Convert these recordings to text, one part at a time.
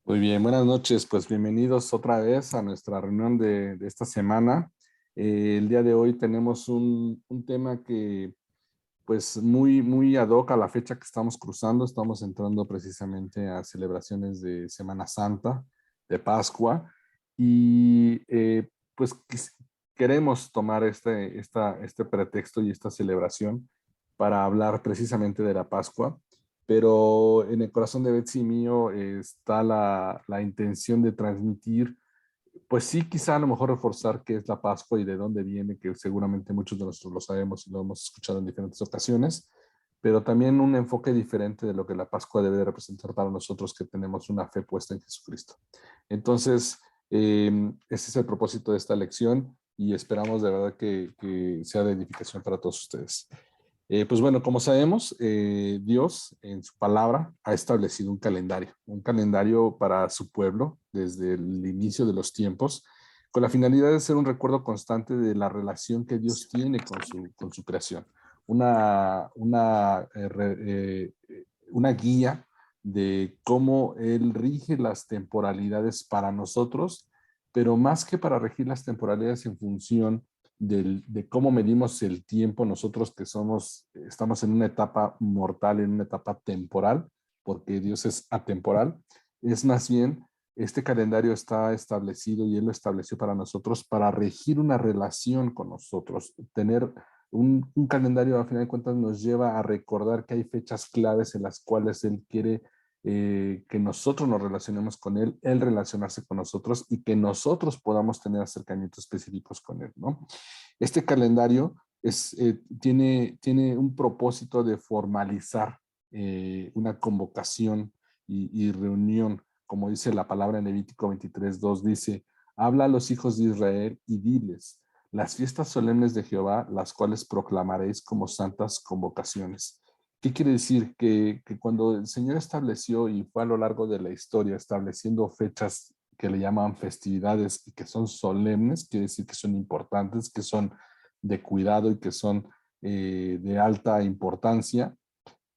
Muy bien, buenas noches. Pues bienvenidos otra vez a nuestra reunión de esta semana. El día de hoy tenemos un tema que pues muy ad hoc a la fecha que estamos cruzando. Estamos entrando precisamente a celebraciones de Semana Santa, de Pascua, y pues queremos tomar este pretexto y esta celebración para hablar precisamente de la Pascua, pero en el corazón de Betsy y mío está la intención de transmitir, pues sí, quizá a lo mejor reforzar qué es la Pascua y de dónde viene, que seguramente muchos de nosotros lo sabemos y lo hemos escuchado en diferentes ocasiones, pero también un enfoque diferente de lo que la Pascua debe de representar para nosotros que tenemos una fe puesta en Jesucristo. Entonces, ese es el propósito de esta lección y esperamos de verdad que sea de edificación para todos ustedes. Pues bueno, como sabemos, Dios en su palabra ha establecido un calendario para su pueblo desde el inicio de los tiempos, con la finalidad de ser un recuerdo constante de la relación que Dios tiene con su creación, una guía de cómo Él rige las temporalidades para nosotros, pero más que para regir las temporalidades en función de cómo medimos el tiempo nosotros que estamos en una etapa mortal, en una etapa temporal, porque Dios es atemporal. Es más bien, este calendario está establecido y Él lo estableció para nosotros para regir una relación con nosotros. Tener un calendario, a final de cuentas, nos lleva a recordar que hay fechas claves en las cuales Él quiere que nosotros nos relacionemos con Él relacionarse con nosotros y que nosotros podamos tener acercamientos específicos con Él, ¿no? Este calendario tiene un propósito de formalizar una convocación y reunión, como dice la palabra en Levítico 23:2, dice, habla a los hijos de Israel y diles, las fiestas solemnes de Jehová, las cuales proclamaréis como santas convocaciones. ¿Qué quiere decir? Que cuando el Señor estableció y fue a lo largo de la historia estableciendo fechas que le llaman festividades y que son solemnes, quiere decir que son importantes, que son de cuidado y que son de alta importancia,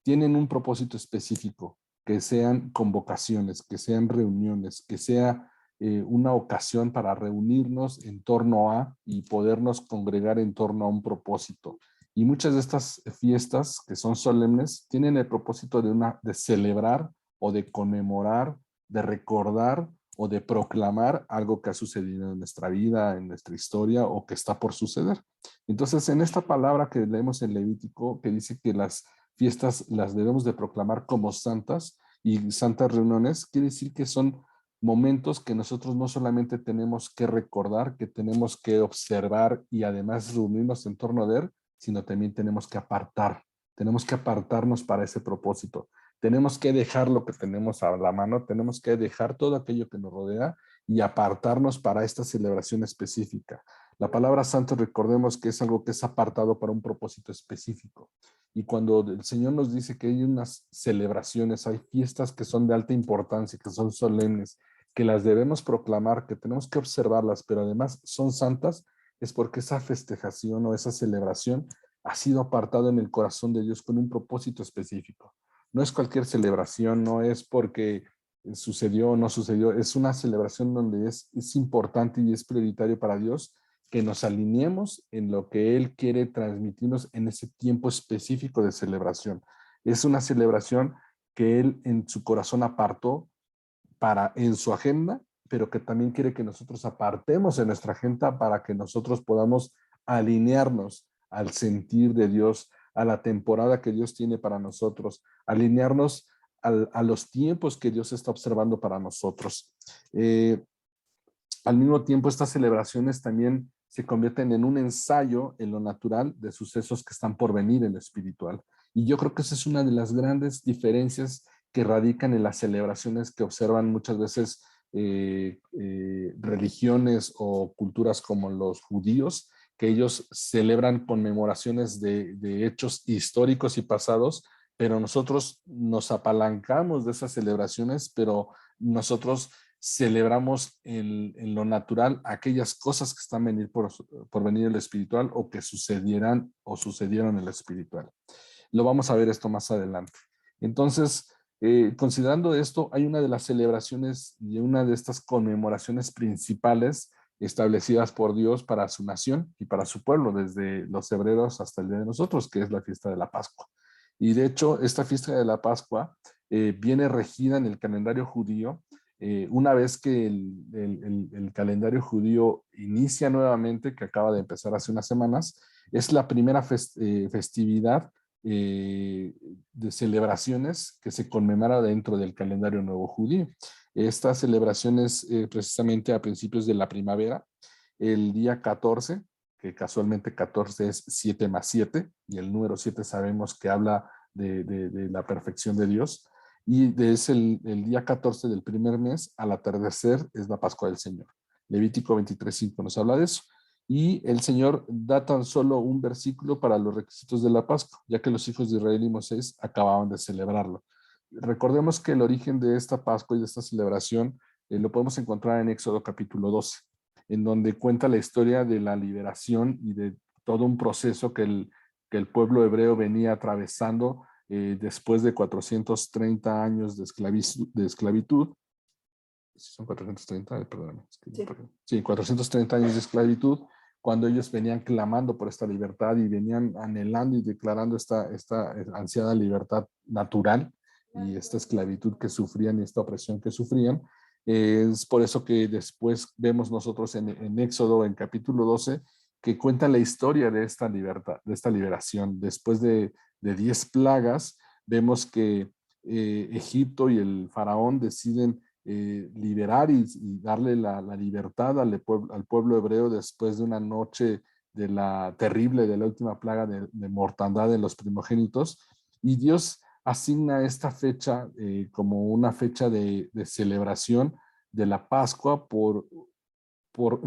tienen un propósito específico, que sean convocaciones, que sean reuniones, que sea una ocasión para reunirnos en torno a y podernos congregar en torno a un propósito. Y muchas de estas fiestas que son solemnes tienen el propósito de celebrar o de conmemorar, de recordar o de proclamar algo que ha sucedido en nuestra vida, en nuestra historia o que está por suceder. Entonces, en esta palabra que leemos en Levítico, que dice que las fiestas las debemos de proclamar como santas y santas reuniones, quiere decir que son momentos que nosotros no solamente tenemos que recordar, que tenemos que observar y además reunirnos en torno de él, sino también tenemos que apartarnos para ese propósito. Tenemos que dejar lo que tenemos a la mano, tenemos que dejar todo aquello que nos rodea y apartarnos para esta celebración específica. La palabra santo, recordemos que es algo que es apartado para un propósito específico. Y cuando el Señor nos dice que hay unas celebraciones, hay fiestas que son de alta importancia, que son solemnes, que las debemos proclamar, que tenemos que observarlas, pero además son santas, es porque esa festejación o esa celebración ha sido apartada en el corazón de Dios con un propósito específico. No es cualquier celebración, no es porque sucedió o no sucedió, es una celebración donde es importante y es prioritario para Dios que nos alineemos en lo que Él quiere transmitirnos en ese tiempo específico de celebración. Es una celebración que Él en su corazón apartó en su agenda, pero que también quiere que nosotros apartemos en nuestra agenda para que nosotros podamos alinearnos al sentir de Dios, a la temporada que Dios tiene para nosotros, alinearnos a los tiempos que Dios está observando para nosotros. Al mismo tiempo, estas celebraciones también se convierten en un ensayo en lo natural de sucesos que están por venir en lo espiritual. Y yo creo que esa es una de las grandes diferencias que radican en las celebraciones que observan muchas veces religiones o culturas como los judíos, que ellos celebran conmemoraciones de hechos históricos y pasados, pero nosotros nos apalancamos de esas celebraciones, pero nosotros celebramos en lo natural aquellas cosas que están por venir en lo espiritual o que sucedieran o sucedieron en lo espiritual. Lo vamos a ver esto más adelante. Entonces, Considerando esto, hay una de las celebraciones y una de estas conmemoraciones principales establecidas por Dios para su nación y para su pueblo, desde los hebreos hasta el día de nosotros, que es la fiesta de la Pascua. Y de hecho, esta fiesta de la Pascua viene regida en el calendario judío. Una vez que el calendario judío inicia nuevamente, que acaba de empezar hace unas semanas, es la primera festividad eh, de celebraciones que se conmemora dentro del calendario nuevo judío. Esta celebración es precisamente a principios de la primavera, el día 14, que casualmente 14 es 7 más 7, y el número 7 sabemos que habla de la perfección de Dios, y es el día 14 del primer mes, al atardecer, es la Pascua del Señor. Levítico 23:5 nos habla de eso. Y el Señor da tan solo un versículo para los requisitos de la Pascua, ya que los hijos de Israel y Moisés acababan de celebrarlo. Recordemos que el origen de esta Pascua y de esta celebración lo podemos encontrar en Éxodo capítulo 12, en donde cuenta la historia de la liberación y de todo un proceso que el pueblo hebreo venía atravesando después de 430 años de esclavitud. Son 430, perdóname. Sí. Sí, 430 años de esclavitud, cuando ellos venían clamando por esta libertad y venían anhelando y declarando esta ansiada libertad natural y esta esclavitud que sufrían y esta opresión que sufrían. Es por eso que después vemos nosotros en Éxodo, en capítulo 12, que cuenta la historia de esta libertad, de esta liberación. Después de 10 plagas, vemos que Egipto y el faraón deciden liberar y darle la libertad al pueblo hebreo después de una noche de la terrible, de la última plaga de mortandad de los primogénitos. Y Dios asigna esta fecha como una fecha de celebración de la Pascua por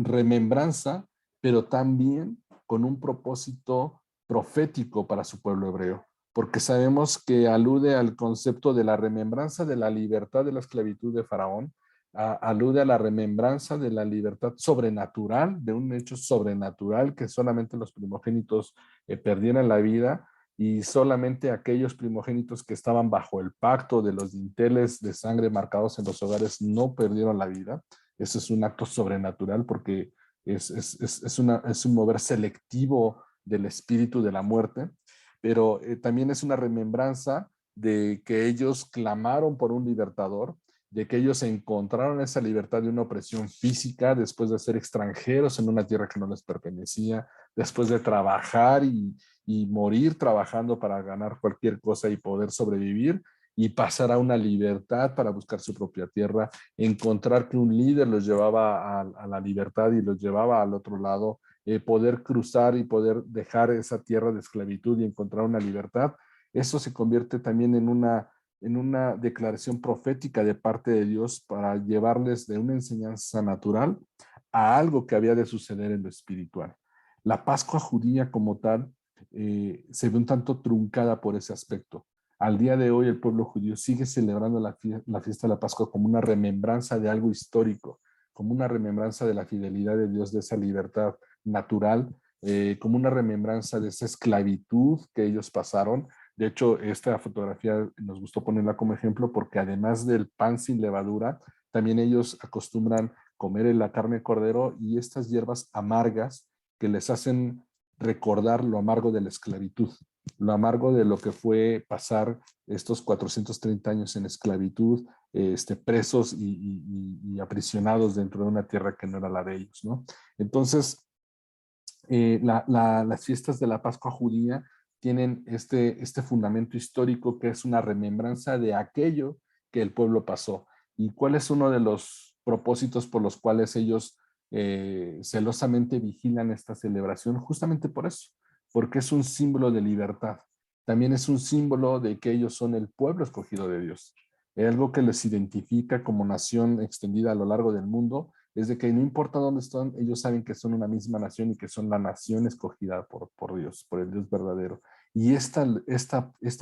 remembranza, pero también con un propósito profético para su pueblo hebreo, porque sabemos que alude al concepto de la remembranza de la libertad de la esclavitud de Faraón, alude a la remembranza de la libertad sobrenatural, de un hecho sobrenatural que solamente los primogénitos perdieran la vida y solamente aquellos primogénitos que estaban bajo el pacto de los dinteles de sangre marcados en los hogares no perdieron la vida. Eso es un acto sobrenatural porque es un mover selectivo del espíritu de la muerte, pero también es una remembranza de que ellos clamaron por un libertador, de que ellos encontraron esa libertad de una opresión física después de ser extranjeros en una tierra que no les pertenecía, después de trabajar y morir trabajando para ganar cualquier cosa y poder sobrevivir y pasar a una libertad para buscar su propia tierra, encontrar que un líder los llevaba a la libertad y los llevaba al otro lado, poder cruzar y poder dejar esa tierra de esclavitud y encontrar una libertad. Eso se convierte también en una declaración profética de parte de Dios para llevarles de una enseñanza natural a algo que había de suceder en lo espiritual. La Pascua judía como tal se ve un tanto truncada por ese aspecto. Al día de hoy el pueblo judío sigue celebrando la fiesta de la Pascua como una remembranza de algo histórico, como una remembranza de la fidelidad de Dios, de esa libertad natural, como una remembranza de esa esclavitud que ellos pasaron. De hecho, esta fotografía nos gustó ponerla como ejemplo porque además del pan sin levadura, también ellos acostumbran comer la carne de cordero y estas hierbas amargas que les hacen recordar lo amargo de la esclavitud, lo amargo de lo que fue pasar estos 430 años en esclavitud, presos y aprisionados dentro de una tierra que no era la de ellos, ¿no? Entonces, las fiestas de la Pascua judía tienen este fundamento histórico que es una remembranza de aquello que el pueblo pasó. ¿Y cuál es uno de los propósitos por los cuales ellos celosamente vigilan esta celebración? Justamente por eso, porque es un símbolo de libertad. También es un símbolo de que ellos son el pueblo escogido de Dios. Es algo que les identifica como nación extendida a lo largo del mundo, es de que no importa dónde están, ellos saben que son una misma nación y que son la nación escogida por Dios, por el Dios verdadero. Y esta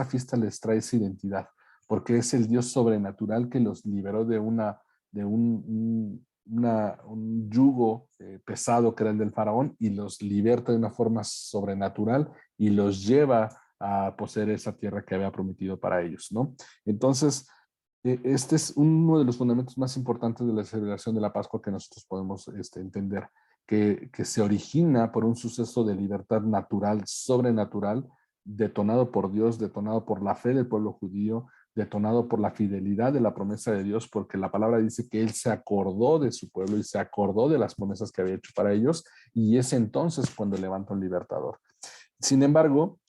fiesta les trae esa identidad, porque es el Dios sobrenatural que los liberó de un yugo pesado que era el del faraón y los liberta de una forma sobrenatural y los lleva a poseer esa tierra que había prometido para ellos, ¿no? Entonces, Este es uno de los fundamentos más importantes de la celebración de la Pascua que nosotros podemos entender, que se origina por un suceso de libertad natural, sobrenatural, detonado por Dios, detonado por la fe del pueblo judío, detonado por la fidelidad de la promesa de Dios, porque la palabra dice que Él se acordó de su pueblo y se acordó de las promesas que había hecho para ellos, y es entonces cuando levanta un libertador. Sin embargo,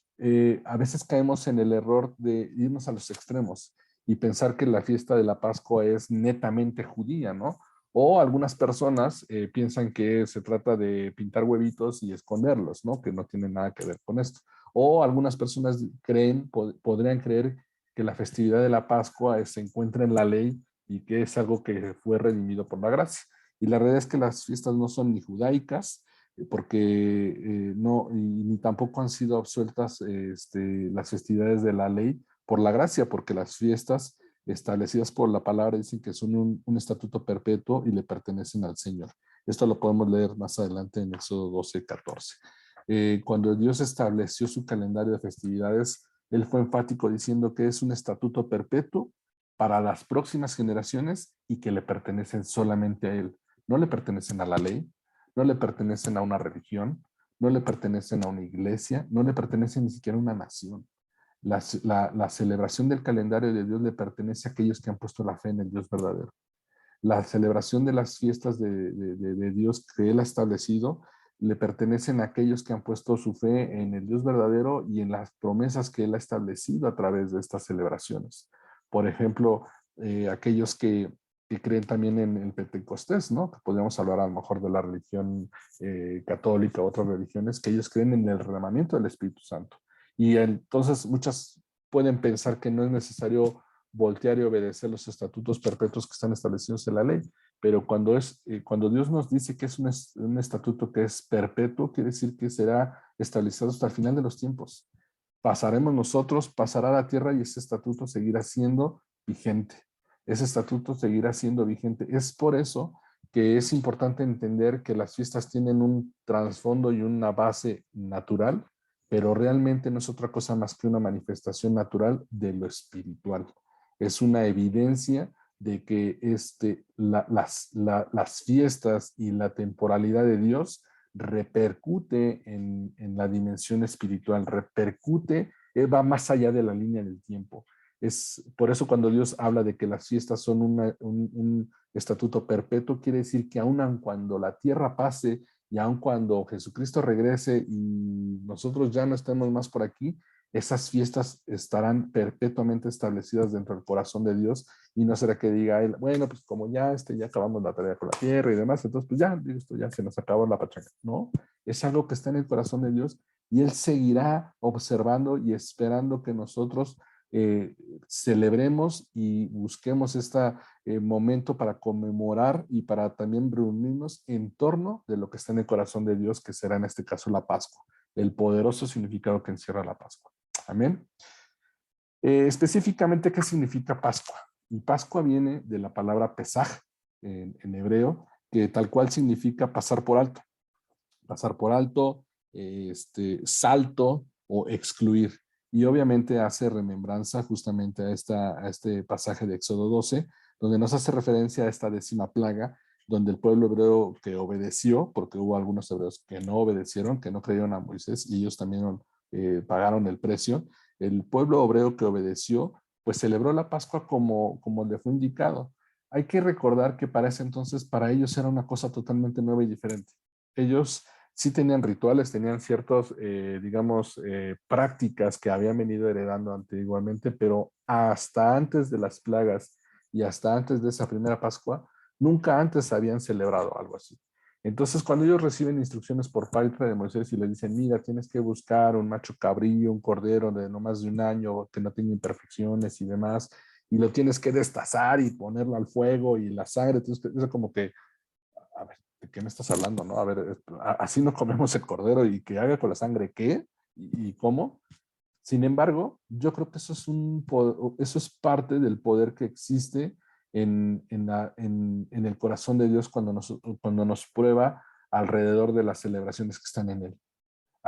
a veces caemos en el error de irnos a los extremos y pensar que la fiesta de la Pascua es netamente judía, ¿no? O algunas personas piensan que se trata de pintar huevitos y esconderlos, ¿no? Que no tiene nada que ver con esto. O algunas personas creen, podrían creer que la festividad de la Pascua se encuentra en la ley y que es algo que fue redimido por la gracia. Y la realidad es que las fiestas no son ni judaicas, porque no, y ni tampoco han sido absueltas las festividades de la ley por la gracia, porque las fiestas establecidas por la palabra dicen que son un estatuto perpetuo y le pertenecen al Señor. Esto lo podemos leer más adelante en Éxodo 12:14. Cuando Dios estableció su calendario de festividades, Él fue enfático diciendo que es un estatuto perpetuo para las próximas generaciones y que le pertenecen solamente a Él. No le pertenecen a la ley, no le pertenecen a una religión, no le pertenecen a una iglesia, no le pertenecen ni siquiera a una nación. La celebración del calendario de Dios le pertenece a aquellos que han puesto la fe en el Dios verdadero. La celebración de las fiestas de Dios que Él ha establecido le pertenecen a aquellos que han puesto su fe en el Dios verdadero y en las promesas que Él ha establecido a través de estas celebraciones. Por ejemplo, aquellos que creen también en el Pentecostés, ¿no? Que podríamos hablar a lo mejor de la religión católica o otras religiones, que ellos creen en el derramamiento del Espíritu Santo. Y entonces muchas pueden pensar que no es necesario voltear y obedecer los estatutos perpetuos que están establecidos en la ley. Pero cuando Dios nos dice que es un estatuto que es perpetuo, quiere decir que será establecido hasta el final de los tiempos. Pasaremos nosotros, pasará la tierra y ese estatuto seguirá siendo vigente. Ese estatuto seguirá siendo vigente. Es por eso que es importante entender que las fiestas tienen un trasfondo y una base natural, pero realmente no es otra cosa más que una manifestación natural de lo espiritual. Es una evidencia de que las fiestas y la temporalidad de Dios repercute en la dimensión espiritual, repercute, va más allá de la línea del tiempo. Es por eso cuando Dios habla de que las fiestas son un estatuto perpetuo, quiere decir que aun cuando la tierra pase y aun cuando Jesucristo regrese y nosotros ya no estemos más por aquí, esas fiestas estarán perpetuamente establecidas dentro del corazón de Dios y no será que diga él, bueno, pues como ya acabamos la tarea con la tierra y demás, entonces pues ya, listo, ya se nos acabó la pachanga. No, es algo que está en el corazón de Dios y Él seguirá observando y esperando que nosotros celebremos y busquemos este momento para conmemorar y para también reunirnos en torno de lo que está en el corazón de Dios, que será en este caso la Pascua, el poderoso significado que encierra la Pascua. Amén. Específicamente, ¿qué significa Pascua? Y Pascua viene de la palabra Pesaj en hebreo, que tal cual significa pasar por alto. Pasar por alto, salto o excluir. Y obviamente hace remembranza justamente a este pasaje de Éxodo 12, donde nos hace referencia a esta 10ª plaga, donde el pueblo hebreo que obedeció, porque hubo algunos hebreos que no obedecieron, que no creyeron a Moisés y ellos también pagaron el precio. El pueblo hebreo que obedeció, pues celebró la Pascua como le fue indicado. Hay que recordar que para ese entonces, para ellos era una cosa totalmente nueva y diferente. Ellos sí tenían rituales, tenían ciertos, digamos, prácticas que habían venido heredando antiguamente, pero hasta antes de las plagas y hasta antes de esa primera Pascua, nunca antes habían celebrado algo así. Entonces, cuando ellos reciben instrucciones por parte de Moisés y le dicen, mira, tienes que buscar un macho cabrío, un cordero de no más de un año, que no tenga imperfecciones y demás, y lo tienes que destazar y ponerlo al fuego y la sangre, entonces, eso como que, a ver, ¿de qué me estás hablando, no? A ver, así no comemos el cordero y que haga con la sangre, ¿qué? ¿Y cómo? Sin embargo, yo creo que eso es parte del poder que existe en el corazón de Dios cuando nos prueba alrededor de las celebraciones que están en él.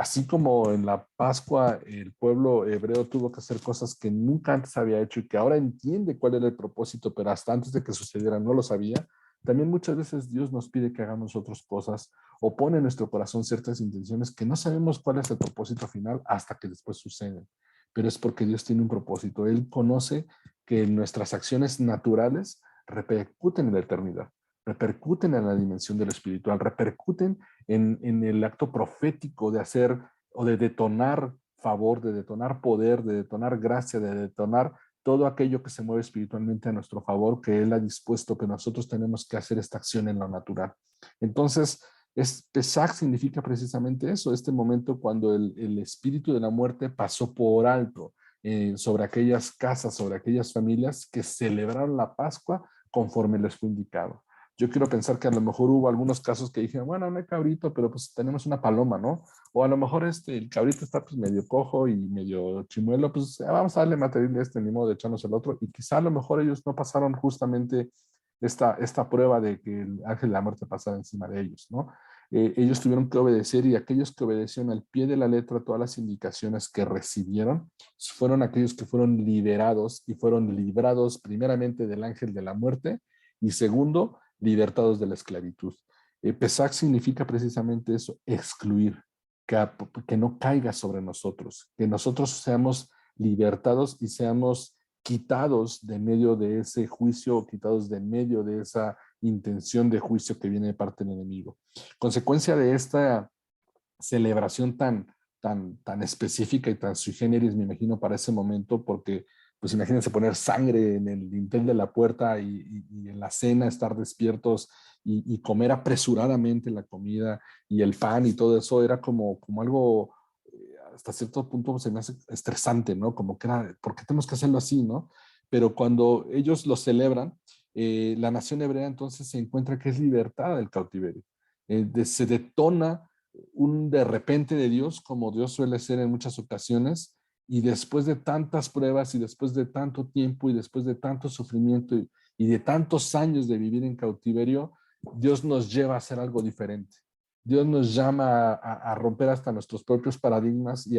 Así como en la Pascua el pueblo hebreo tuvo que hacer cosas que nunca antes había hecho y que ahora entiende cuál era el propósito, pero hasta antes de que sucediera no lo sabía, también muchas veces Dios nos pide que hagamos otras cosas o pone en nuestro corazón ciertas intenciones que no sabemos cuál es el propósito final hasta que después suceden. Pero es porque Dios tiene un propósito. Él conoce que nuestras acciones naturales repercuten en la eternidad, repercuten en la dimensión de lo espiritual, repercuten en el acto profético de hacer o de detonar favor, de detonar poder, de detonar gracia, de detonar todo aquello que se mueve espiritualmente a nuestro favor, que Él ha dispuesto, que nosotros tenemos que hacer esta acción en lo natural. Entonces, Pesach significa precisamente eso, este momento cuando el espíritu de la muerte pasó por alto sobre aquellas casas, sobre aquellas familias que celebraron la Pascua conforme les fue indicado. Yo quiero pensar que a lo mejor hubo algunos casos que dijeron, bueno, no hay cabrito, pero pues tenemos una paloma, ¿no? O a lo mejor el cabrito está pues medio cojo y medio chimuelo, pues vamos a darle material de ni modo de echarnos el otro. Y quizá a lo mejor ellos no pasaron justamente esta prueba de que el ángel de la muerte pasara encima de ellos, ¿no? Ellos tuvieron que obedecer y aquellos que obedecieron al pie de la letra todas las indicaciones que recibieron fueron aquellos que fueron liberados y fueron librados primeramente del ángel de la muerte y segundo, libertados de la esclavitud. Pesach significa precisamente eso, excluir, que no caiga sobre nosotros, que nosotros seamos libertados y seamos quitados de medio de ese juicio, quitados de medio de esa intención de juicio que viene de parte del enemigo. Consecuencia de esta celebración tan específica y tan sui generis, me imagino, para ese momento, porque pues imagínense poner sangre en el dintel de la puerta y en la cena estar despiertos y comer apresuradamente la comida y el pan y todo eso era como algo hasta cierto punto se me hace estresante, ¿no? Como que era, ¿por qué tenemos que hacerlo así, no? Pero cuando ellos lo celebran, la nación hebrea entonces se encuentra que es libertada del cautiverio. Se detona un de repente de Dios, como Dios suele ser en muchas ocasiones, y después de tantas pruebas y después de tanto tiempo y después de tanto sufrimiento y de tantos años de vivir en cautiverio, Dios nos lleva a hacer algo diferente. Dios nos llama a romper hasta nuestros propios paradigmas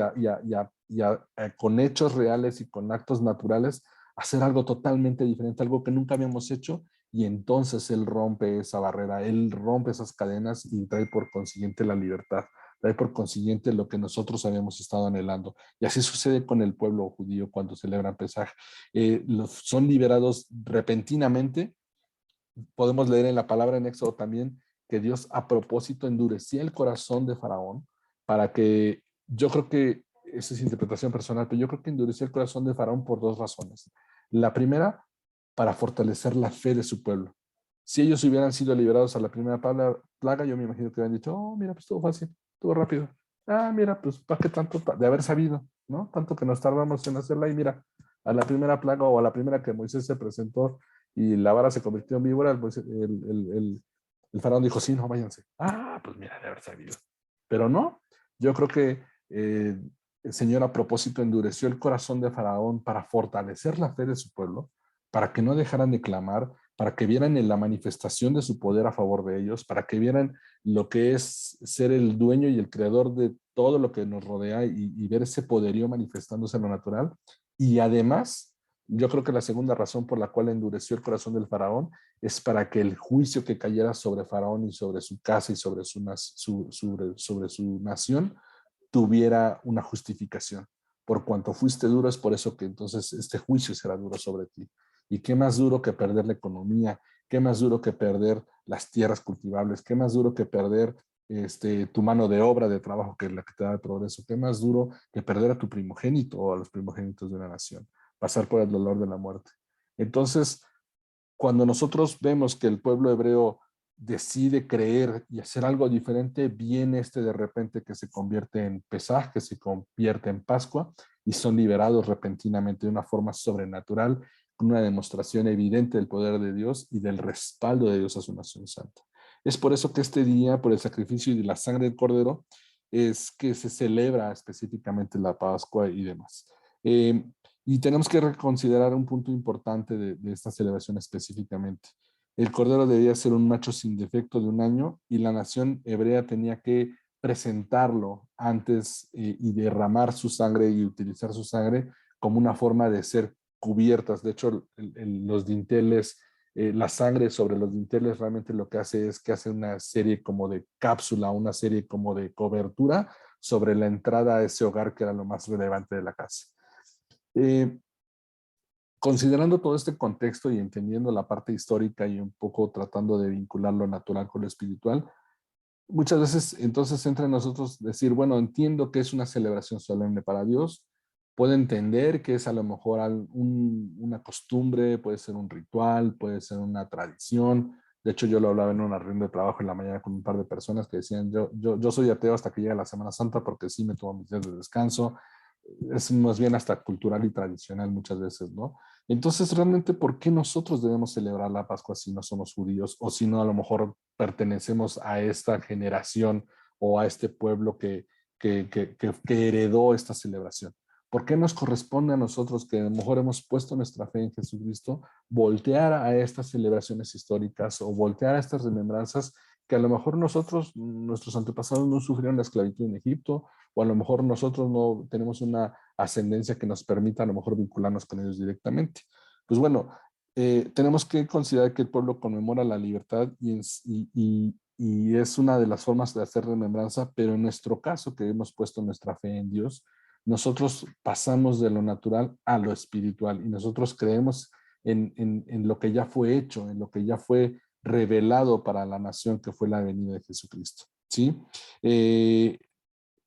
con hechos reales y con actos naturales, hacer algo totalmente diferente, algo que nunca habíamos hecho, y entonces Él rompe esa barrera, Él rompe esas cadenas y trae por consiguiente la libertad, trae por consiguiente lo que nosotros habíamos estado anhelando. Y así sucede con el pueblo judío cuando celebran Pesaj. Son liberados repentinamente. Podemos leer en la palabra en Éxodo también que Dios a propósito endurecía el corazón de Faraón para que, yo creo que, esa es interpretación personal, pero yo creo que endureció el corazón de Faraón por dos razones. La primera, para fortalecer la fe de su pueblo. Si ellos hubieran sido liberados a la primera plaga, yo me imagino que hubieran dicho, oh, mira, pues estuvo fácil, estuvo rápido. Ah, mira, pues ¿para qué tanto? De haber sabido, ¿no? Tanto que nos tardamos en hacerla y mira, a la primera plaga o a la primera que Moisés se presentó y la vara se convirtió en víbora, el faraón dijo, sí, no, váyanse. Ah, pues mira, de haber sabido. Pero no, yo creo que el Señor a propósito endureció el corazón de Faraón para fortalecer la fe de su pueblo, para que no dejaran de clamar, para que vieran en la manifestación de su poder a favor de ellos, para que vieran lo que es ser el dueño y el creador de todo lo que nos rodea y ver ese poderío manifestándose en lo natural. Y además, yo creo que la segunda razón por la cual endureció el corazón del faraón es para que el juicio que cayera sobre Faraón y sobre su casa y sobre sobre su nación tuviera una justificación. Por cuanto fuiste duro, es por eso que entonces este juicio será duro sobre ti. ¿Y qué más duro que perder la economía? ¿Qué más duro que perder las tierras cultivables? ¿Qué más duro que perder tu mano de obra, de trabajo, que es la que te da el progreso? ¿Qué más duro que perder a tu primogénito o a los primogénitos de una nación? Pasar por el dolor de la muerte. Entonces, cuando nosotros vemos que el pueblo hebreo decide creer y hacer algo diferente, viene de repente que se convierte en Pesaj, que se convierte en Pascua, y son liberados repentinamente de una forma sobrenatural, con una demostración evidente del poder de Dios y del respaldo de Dios a su nación santa. Es por eso que este día, por el sacrificio y la sangre del Cordero, es que se celebra específicamente la Pascua y demás. Eh, y tenemos que reconsiderar un punto importante de esta celebración específicamente. El cordero debía ser un macho sin defecto de un año y la nación hebrea tenía que presentarlo antes y derramar su sangre y utilizar su sangre como una forma de ser cubiertas. De hecho, los dinteles, la sangre sobre los dinteles realmente lo que hace es que hace una serie como de cápsula, una serie como de cobertura sobre la entrada a ese hogar que era lo más relevante de la casa. Eh, Considerando todo este contexto y entendiendo la parte histórica y un poco tratando de vincular lo natural con lo espiritual, muchas veces entonces entra en nosotros decir, bueno, entiendo que es una celebración solemne para Dios, puedo entender que es a lo mejor una costumbre, puede ser un ritual, puede ser una tradición. De hecho, yo lo hablaba en una reunión de trabajo en la mañana con un par de personas que decían, yo soy ateo hasta que llega la Semana Santa porque sí me tomo mis días de descanso. Es más bien hasta cultural y tradicional muchas veces, ¿no? Entonces, realmente, ¿por qué nosotros debemos celebrar la Pascua si no somos judíos o si no a lo mejor pertenecemos a esta generación o a este pueblo que heredó esta celebración? ¿Por qué nos corresponde a nosotros que a lo mejor hemos puesto nuestra fe en Jesucristo voltear a estas celebraciones históricas o voltear a estas remembranzas que a lo mejor nosotros, nuestros antepasados no sufrieron la esclavitud en Egipto, o a lo mejor nosotros no tenemos una ascendencia que nos permita a lo mejor vincularnos con ellos directamente? Pues bueno, tenemos que considerar que el pueblo conmemora la libertad y es una de las formas de hacer remembranza, pero en nuestro caso, que hemos puesto nuestra fe en Dios, nosotros pasamos de lo natural a lo espiritual y nosotros creemos en lo que ya fue hecho, en lo que ya fue revelado para la nación, que fue la venida de Jesucristo. ¿Sí? Eh,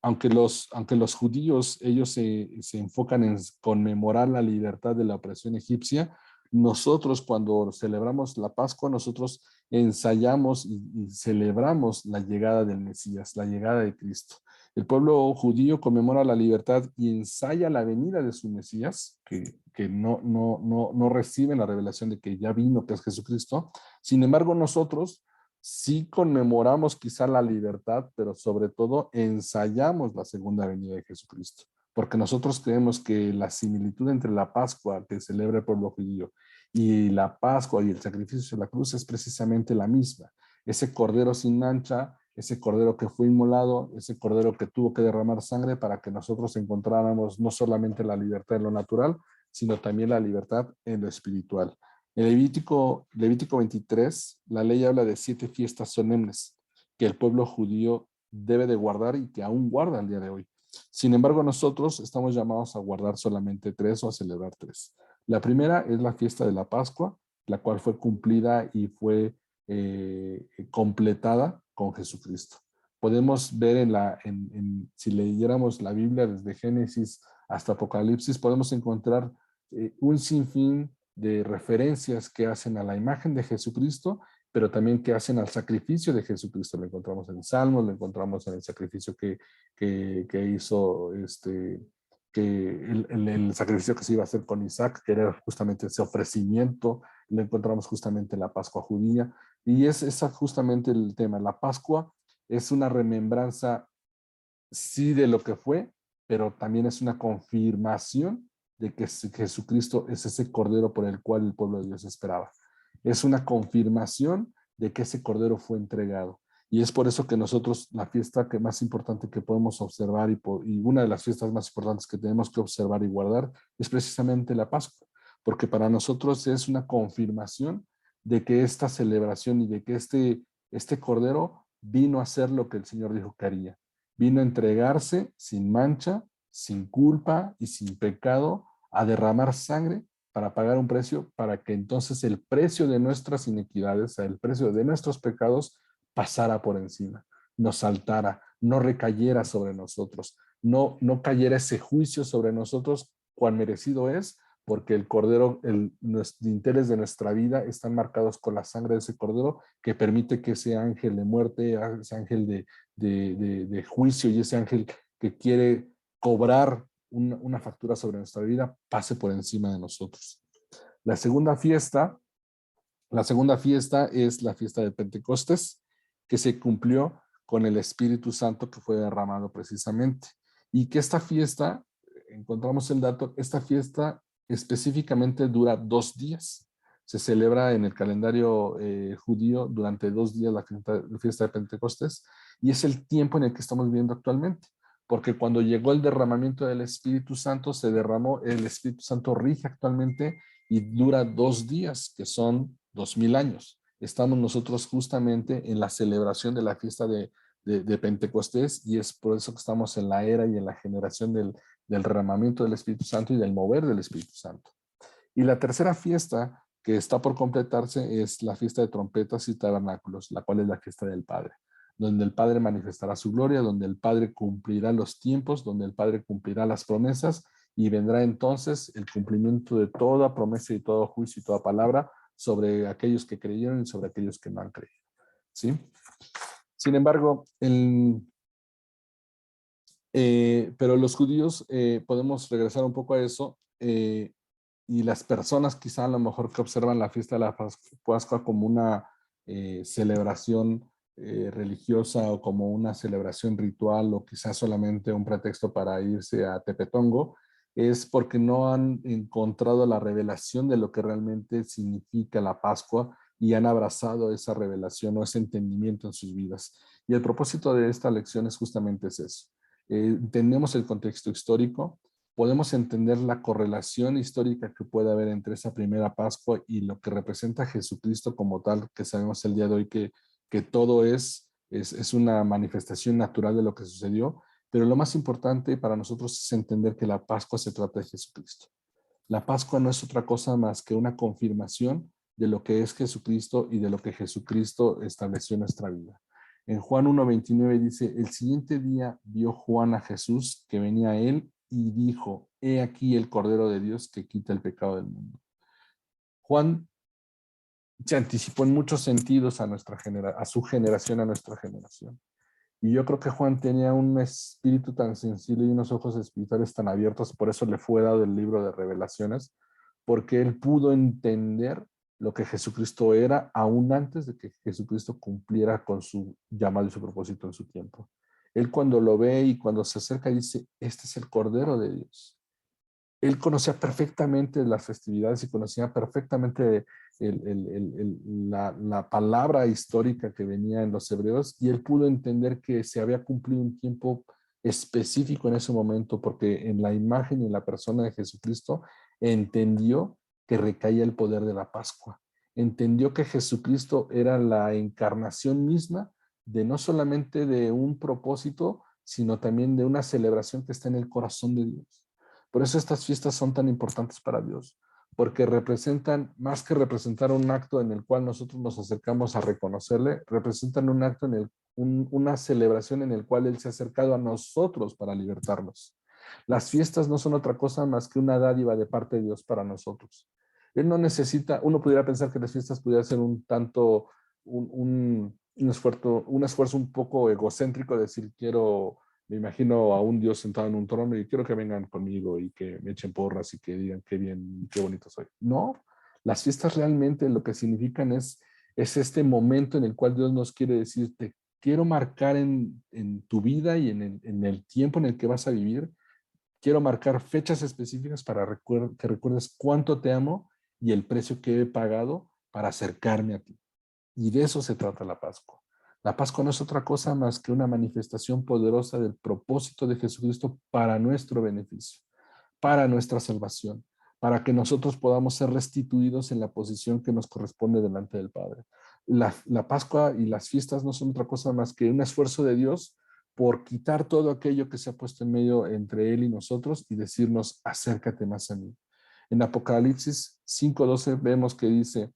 aunque los judíos, ellos se enfocan en conmemorar la libertad de la opresión egipcia, nosotros cuando celebramos la Pascua, nosotros ensayamos y celebramos la llegada del Mesías, la llegada de Cristo. El pueblo judío conmemora la libertad y ensaya la venida de su Mesías, que no reciben la revelación de que ya vino, que es Jesucristo. Sin embargo, nosotros sí conmemoramos quizá la libertad, pero sobre todo ensayamos la segunda venida de Jesucristo, porque nosotros creemos que la similitud entre la Pascua que celebra el pueblo judío y la Pascua y el sacrificio de la cruz es precisamente la misma. Ese cordero sin mancha, ese cordero que fue inmolado, ese cordero que tuvo que derramar sangre para que nosotros encontráramos no solamente la libertad en lo natural, sino también la libertad en lo espiritual. En Levítico 23, la ley habla de 7 fiestas solemnes que el pueblo judío debe de guardar y que aún guarda al día de hoy. Sin embargo, nosotros estamos llamados a guardar solamente 3 o a celebrar 3. La primera es la fiesta de la Pascua, la cual fue cumplida y fue completada con Jesucristo. Podemos ver si leyéramos la Biblia desde Génesis hasta Apocalipsis, podemos encontrar un sinfín de referencias que hacen a la imagen de Jesucristo, pero también que hacen al sacrificio de Jesucristo. Lo encontramos en Salmos, lo encontramos en el sacrificio que hizo, el sacrificio que se iba a hacer con Isaac, que era justamente ese ofrecimiento, lo encontramos justamente en la Pascua judía, y es justamente el tema. La Pascua es una remembranza, sí, de lo que fue, pero también es una confirmación de que Jesucristo es ese cordero por el cual el pueblo de Dios esperaba. Es una confirmación de que ese cordero fue entregado. Y es por eso que nosotros, la fiesta más importante que podemos observar y una de las fiestas más importantes que tenemos que observar y guardar es precisamente la Pascua, porque para nosotros es una confirmación de que esta celebración y de que este cordero vino a hacer lo que el Señor dijo que haría. Vino a entregarse sin mancha, sin culpa y sin pecado, a derramar sangre para pagar un precio, para que entonces el precio de nuestras iniquidades, el precio de nuestros pecados, pasara por encima, nos saltara, no recayera sobre nosotros, no cayera ese juicio sobre nosotros, cuán merecido es, porque el cordero, los dinteles de nuestra vida están marcados con la sangre de ese cordero que permite que ese ángel de muerte, ese ángel de juicio y ese ángel que quiere cobrar una factura sobre nuestra vida pase por encima de nosotros. La segunda fiesta es la fiesta de Pentecostés, que se cumplió con el Espíritu Santo que fue derramado precisamente. Y que esta fiesta, encontramos el dato, esta fiesta específicamente dura 2 días. Se celebra en el calendario judío durante 2 días la fiesta de Pentecostés, y es el tiempo en el que estamos viviendo actualmente, porque cuando llegó el derramamiento del Espíritu Santo, se derramó, el Espíritu Santo rige actualmente y dura 2 días, que son 2000 años. Estamos nosotros justamente en la celebración de la fiesta de Pentecostés, y es por eso que estamos en la era y en la generación del derramamiento del Espíritu Santo y del mover del Espíritu Santo. Y la tercera fiesta que está por completarse es la fiesta de trompetas y tabernáculos, la cual es la fiesta del Padre, donde el Padre manifestará su gloria, donde el Padre cumplirá los tiempos, donde el Padre cumplirá las promesas, y vendrá entonces el cumplimiento de toda promesa y todo juicio y toda palabra sobre aquellos que creyeron y sobre aquellos que no han creído. ¿Sí? Sin embargo, pero los judíos, podemos regresar un poco a eso, y las personas quizá a lo mejor que observan la fiesta de la Pascua como una celebración religiosa, o como una celebración ritual, o quizás solamente un pretexto para irse a Tepetongo, es porque no han encontrado la revelación de lo que realmente significa la Pascua, y han abrazado esa revelación o ese entendimiento en sus vidas. Y el propósito de esta lección es justamente eso. Entendemos el contexto histórico, podemos entender la correlación histórica que puede haber entre esa primera Pascua y lo que representa Jesucristo como tal, que sabemos el día de hoy que todo es una manifestación natural de lo que sucedió, pero lo más importante para nosotros es entender que la Pascua se trata de Jesucristo. La Pascua no es otra cosa más que una confirmación de lo que es Jesucristo y de lo que Jesucristo estableció en nuestra vida. En Juan 1:29 dice, el siguiente día vio Juan a Jesús que venía a él y dijo, he aquí el Cordero de Dios que quita el pecado del mundo. Juan se anticipó en muchos sentidos a su generación, a nuestra generación. Y yo creo que Juan tenía un espíritu tan sensible y unos ojos espirituales tan abiertos, por eso le fue dado el libro de Revelaciones, porque él pudo entender lo que Jesucristo era aún antes de que Jesucristo cumpliera con su llamado y su propósito en su tiempo. Él cuando lo ve y cuando se acerca dice, este es el Cordero de Dios. Él conocía perfectamente las festividades y conocía perfectamente la palabra histórica que venía en los hebreos, y él pudo entender que se había cumplido un tiempo específico en ese momento, porque en la imagen y en la persona de Jesucristo entendió que recaía el poder de la Pascua. Entendió que Jesucristo era la encarnación misma de no solamente de un propósito, sino también de una celebración que está en el corazón de Dios. Por eso estas fiestas son tan importantes para Dios, porque representan, más que representar un acto en el cual nosotros nos acercamos a reconocerle, representan un acto una celebración en el cual Él se ha acercado a nosotros para libertarnos. Las fiestas no son otra cosa más que una dádiva de parte de Dios para nosotros. Él no necesita, uno pudiera pensar que las fiestas pudieran ser un tanto, un esfuerzo un poco egocéntrico, de decir, me imagino a un Dios sentado en un trono y quiero que vengan conmigo y que me echen porras y que digan qué bien, qué bonito soy. No, las fiestas realmente lo que significan es este momento en el cual Dios nos quiere decir, te quiero marcar en tu vida y en el tiempo en el que vas a vivir. Quiero marcar fechas específicas para que recuerdes cuánto te amo y el precio que he pagado para acercarme a ti. Y de eso se trata la Pascua. La Pascua no es otra cosa más que una manifestación poderosa del propósito de Jesucristo para nuestro beneficio, para nuestra salvación, para que nosotros podamos ser restituidos en la posición que nos corresponde delante del Padre. La Pascua y las fiestas no son otra cosa más que un esfuerzo de Dios por quitar todo aquello que se ha puesto en medio entre Él y nosotros y decirnos, acércate más a mí. En Apocalipsis 5:12 vemos que dice,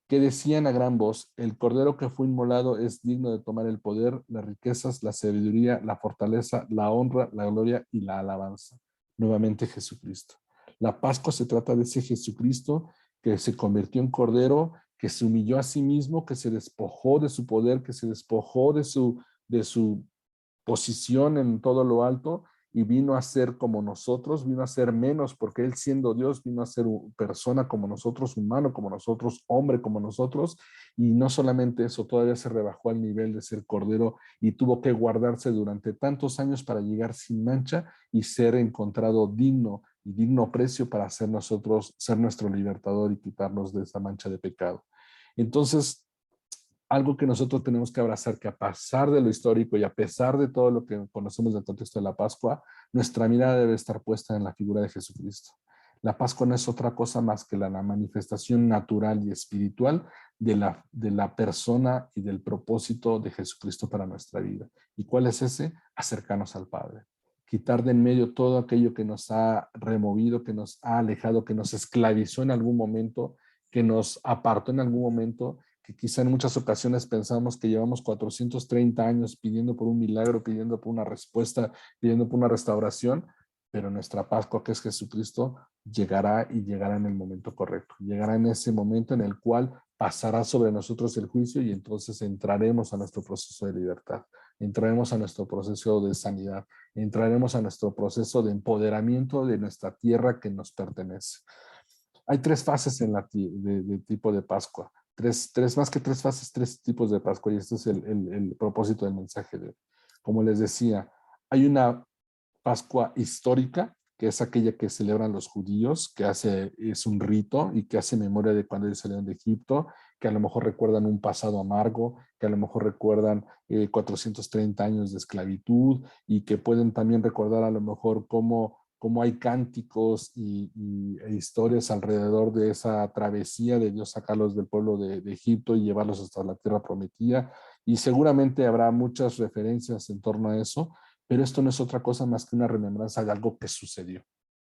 que decían a gran voz, el Cordero que fue inmolado es digno de tomar el poder, las riquezas, la sabiduría, la fortaleza, la honra, la gloria y la alabanza. Nuevamente Jesucristo. La Pascua se trata de ese Jesucristo que se convirtió en Cordero, que se humilló a sí mismo, que se despojó de su poder, que se despojó de su posición en todo lo alto, y vino a ser como nosotros, vino a ser menos, porque Él siendo Dios vino a ser persona como nosotros, humano como nosotros, hombre como nosotros, y no solamente eso, todavía se rebajó al nivel de ser Cordero y tuvo que guardarse durante tantos años para llegar sin mancha y ser encontrado digno y digno precio para ser nosotros, ser nuestro libertador y quitarnos de esa mancha de pecado. Entonces, algo que nosotros tenemos que abrazar, que a pesar de lo histórico y a pesar de todo lo que conocemos del contexto de la Pascua, nuestra mirada debe estar puesta en la figura de Jesucristo. La Pascua no es otra cosa más que la manifestación natural y espiritual de la persona y del propósito de Jesucristo para nuestra vida. ¿Y cuál es ese? Acercarnos al Padre. Quitar de en medio todo aquello que nos ha removido, que nos ha alejado, que nos esclavizó en algún momento, que nos apartó en algún momento, que quizá en muchas ocasiones pensamos que llevamos 430 años pidiendo por un milagro, pidiendo por una respuesta, pidiendo por una restauración, pero nuestra Pascua, que es Jesucristo, llegará y llegará en el momento correcto. Llegará en ese momento en el cual pasará sobre nosotros el juicio y entonces entraremos a nuestro proceso de libertad, entraremos a nuestro proceso de sanidad, entraremos a nuestro proceso de empoderamiento de nuestra tierra que nos pertenece. Hay tres fases en de tipo de Pascua. Más que tres fases, tres tipos de Pascua, y este es el propósito del mensaje de hoy. Como les decía, hay una Pascua histórica, que es aquella que celebran los judíos, es un rito y que hace memoria de cuando ellos salieron de Egipto, que a lo mejor recuerdan un pasado amargo, que a lo mejor recuerdan 430 años de esclavitud y que pueden también recordar a lo mejor cómo hay cánticos e historias alrededor de esa travesía de Dios sacarlos del pueblo de Egipto y llevarlos hasta la tierra prometida. Y seguramente habrá muchas referencias en torno a eso, pero esto no es otra cosa más que una remembranza de algo que sucedió.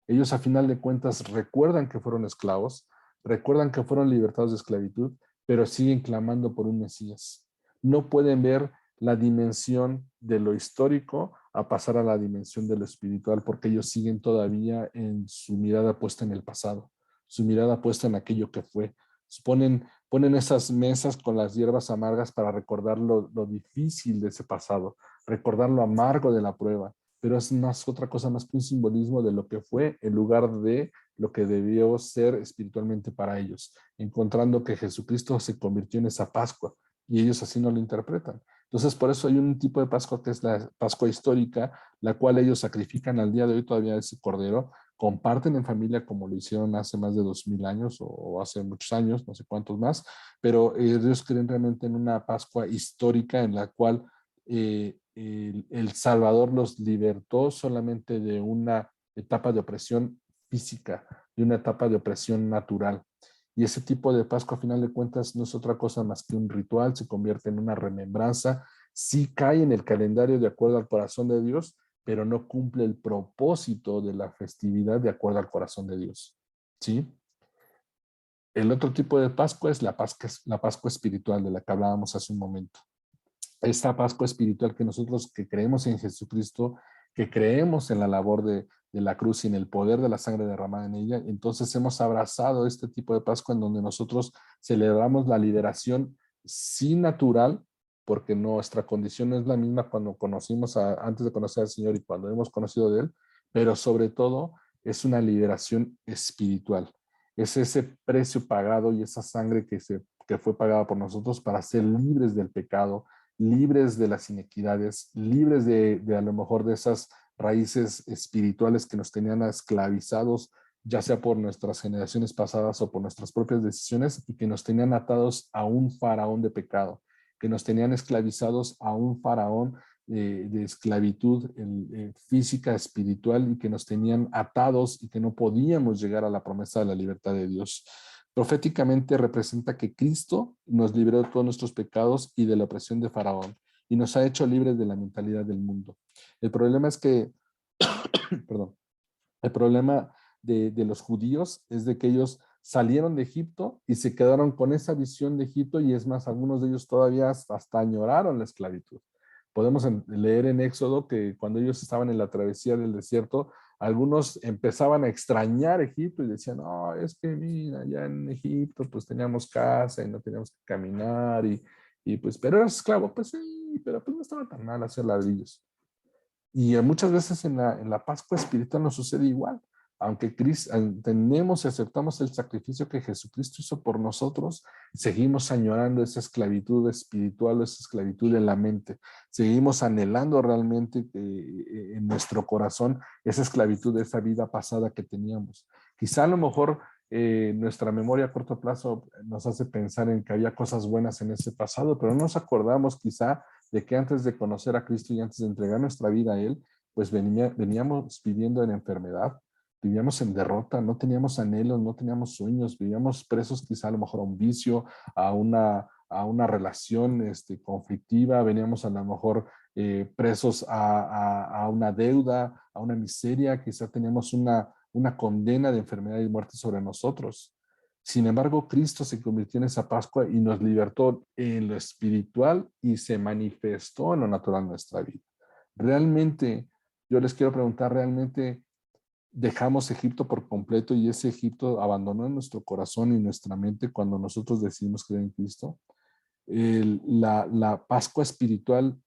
Ellos a final de cuentas recuerdan que fueron esclavos, recuerdan que fueron libertados de esclavitud, pero siguen clamando por un Mesías. No pueden ver la dimensión de lo histórico a pasar a la dimensión de lo espiritual, porque ellos siguen todavía en su mirada puesta en el pasado, su mirada puesta en aquello que fue. Ponen esas mesas con las hierbas amargas para recordar lo difícil de ese pasado, recordar lo amargo de la prueba, pero es más otra cosa más que un simbolismo de lo que fue en lugar de lo que debió ser espiritualmente para ellos, encontrando que Jesucristo se convirtió en esa Pascua y ellos así no lo interpretan. Entonces, por eso hay un tipo de Pascua que es la Pascua histórica, la cual ellos sacrifican al día de hoy todavía ese cordero, comparten en familia como lo hicieron hace más de 2000 años o hace muchos años, no sé cuántos más, pero ellos creen realmente en una Pascua histórica en la cual el Salvador los libertó solamente de una etapa de opresión física, de una etapa de opresión natural. Y ese tipo de Pascua, a final de cuentas, no es otra cosa más que un ritual, se convierte en una remembranza, sí cae en el calendario de acuerdo al corazón de Dios, pero no cumple el propósito de la festividad de acuerdo al corazón de Dios. ¿Sí? El otro tipo de Pascua es la Pascua espiritual de la que hablábamos hace un momento. Esta Pascua espiritual que nosotros que creemos en Jesucristo, que creemos en la labor de la cruz y en el poder de la sangre derramada en ella, entonces hemos abrazado este tipo de Pascua en donde nosotros celebramos la liberación sí natural, porque nuestra condición no es la misma cuando antes de conocer al Señor y cuando hemos conocido de Él, pero sobre todo es una liberación espiritual. Es ese precio pagado y esa sangre que fue pagada por nosotros para ser libres del pecado, libres de las inequidades, libres de a lo mejor de esas raíces espirituales que nos tenían esclavizados, ya sea por nuestras generaciones pasadas o por nuestras propias decisiones, y que nos tenían atados a un faraón de pecado, que nos tenían esclavizados a un faraón de esclavitud física, espiritual, y que nos tenían atados y que no podíamos llegar a la promesa de la libertad de Dios. Proféticamente representa que Cristo nos liberó de todos nuestros pecados y de la opresión de Faraón y nos ha hecho libres de la mentalidad del mundo. El problema es que, perdón, el problema de los judíos es de que ellos salieron de Egipto y se quedaron con esa visión de Egipto, y es más, algunos de ellos todavía hasta añoraron la esclavitud. Podemos leer en Éxodo que cuando ellos estaban en la travesía del desierto, algunos empezaban a extrañar Egipto y decían, no, es que mira, ya en Egipto pues teníamos casa y no teníamos que caminar y pues, pero eras esclavo, pues sí, pero pues no estaba tan mal hacer ladrillos. Y muchas veces en la Pascua espiritual nos sucede igual. Aunque entendemos y aceptamos el sacrificio que Jesucristo hizo por nosotros, seguimos añorando esa esclavitud espiritual o esa esclavitud en la mente. Seguimos anhelando realmente en nuestro corazón esa esclavitud de esa vida pasada que teníamos. Quizá a lo mejor nuestra memoria a corto plazo nos hace pensar en que había cosas buenas en ese pasado, pero no nos acordamos quizá de que antes de conocer a Cristo y antes de entregar nuestra vida a Él, pues veníamos viviendo en enfermedad, vivíamos en derrota, no teníamos anhelos, no teníamos sueños, vivíamos presos quizá a lo mejor a un vicio, a una relación conflictiva, veníamos a lo mejor presos a una deuda, a una miseria, quizá teníamos una condena de enfermedad y muerte sobre nosotros. Sin embargo, Cristo se convirtió en esa Pascua y nos libertó en lo espiritual y se manifestó en lo natural en nuestra vida. Realmente, yo les quiero preguntar, ¿realmente dejamos Egipto por completo y ese Egipto abandonó nuestro corazón y nuestra mente cuando nosotros decidimos creer en Cristo? La Pascua espiritual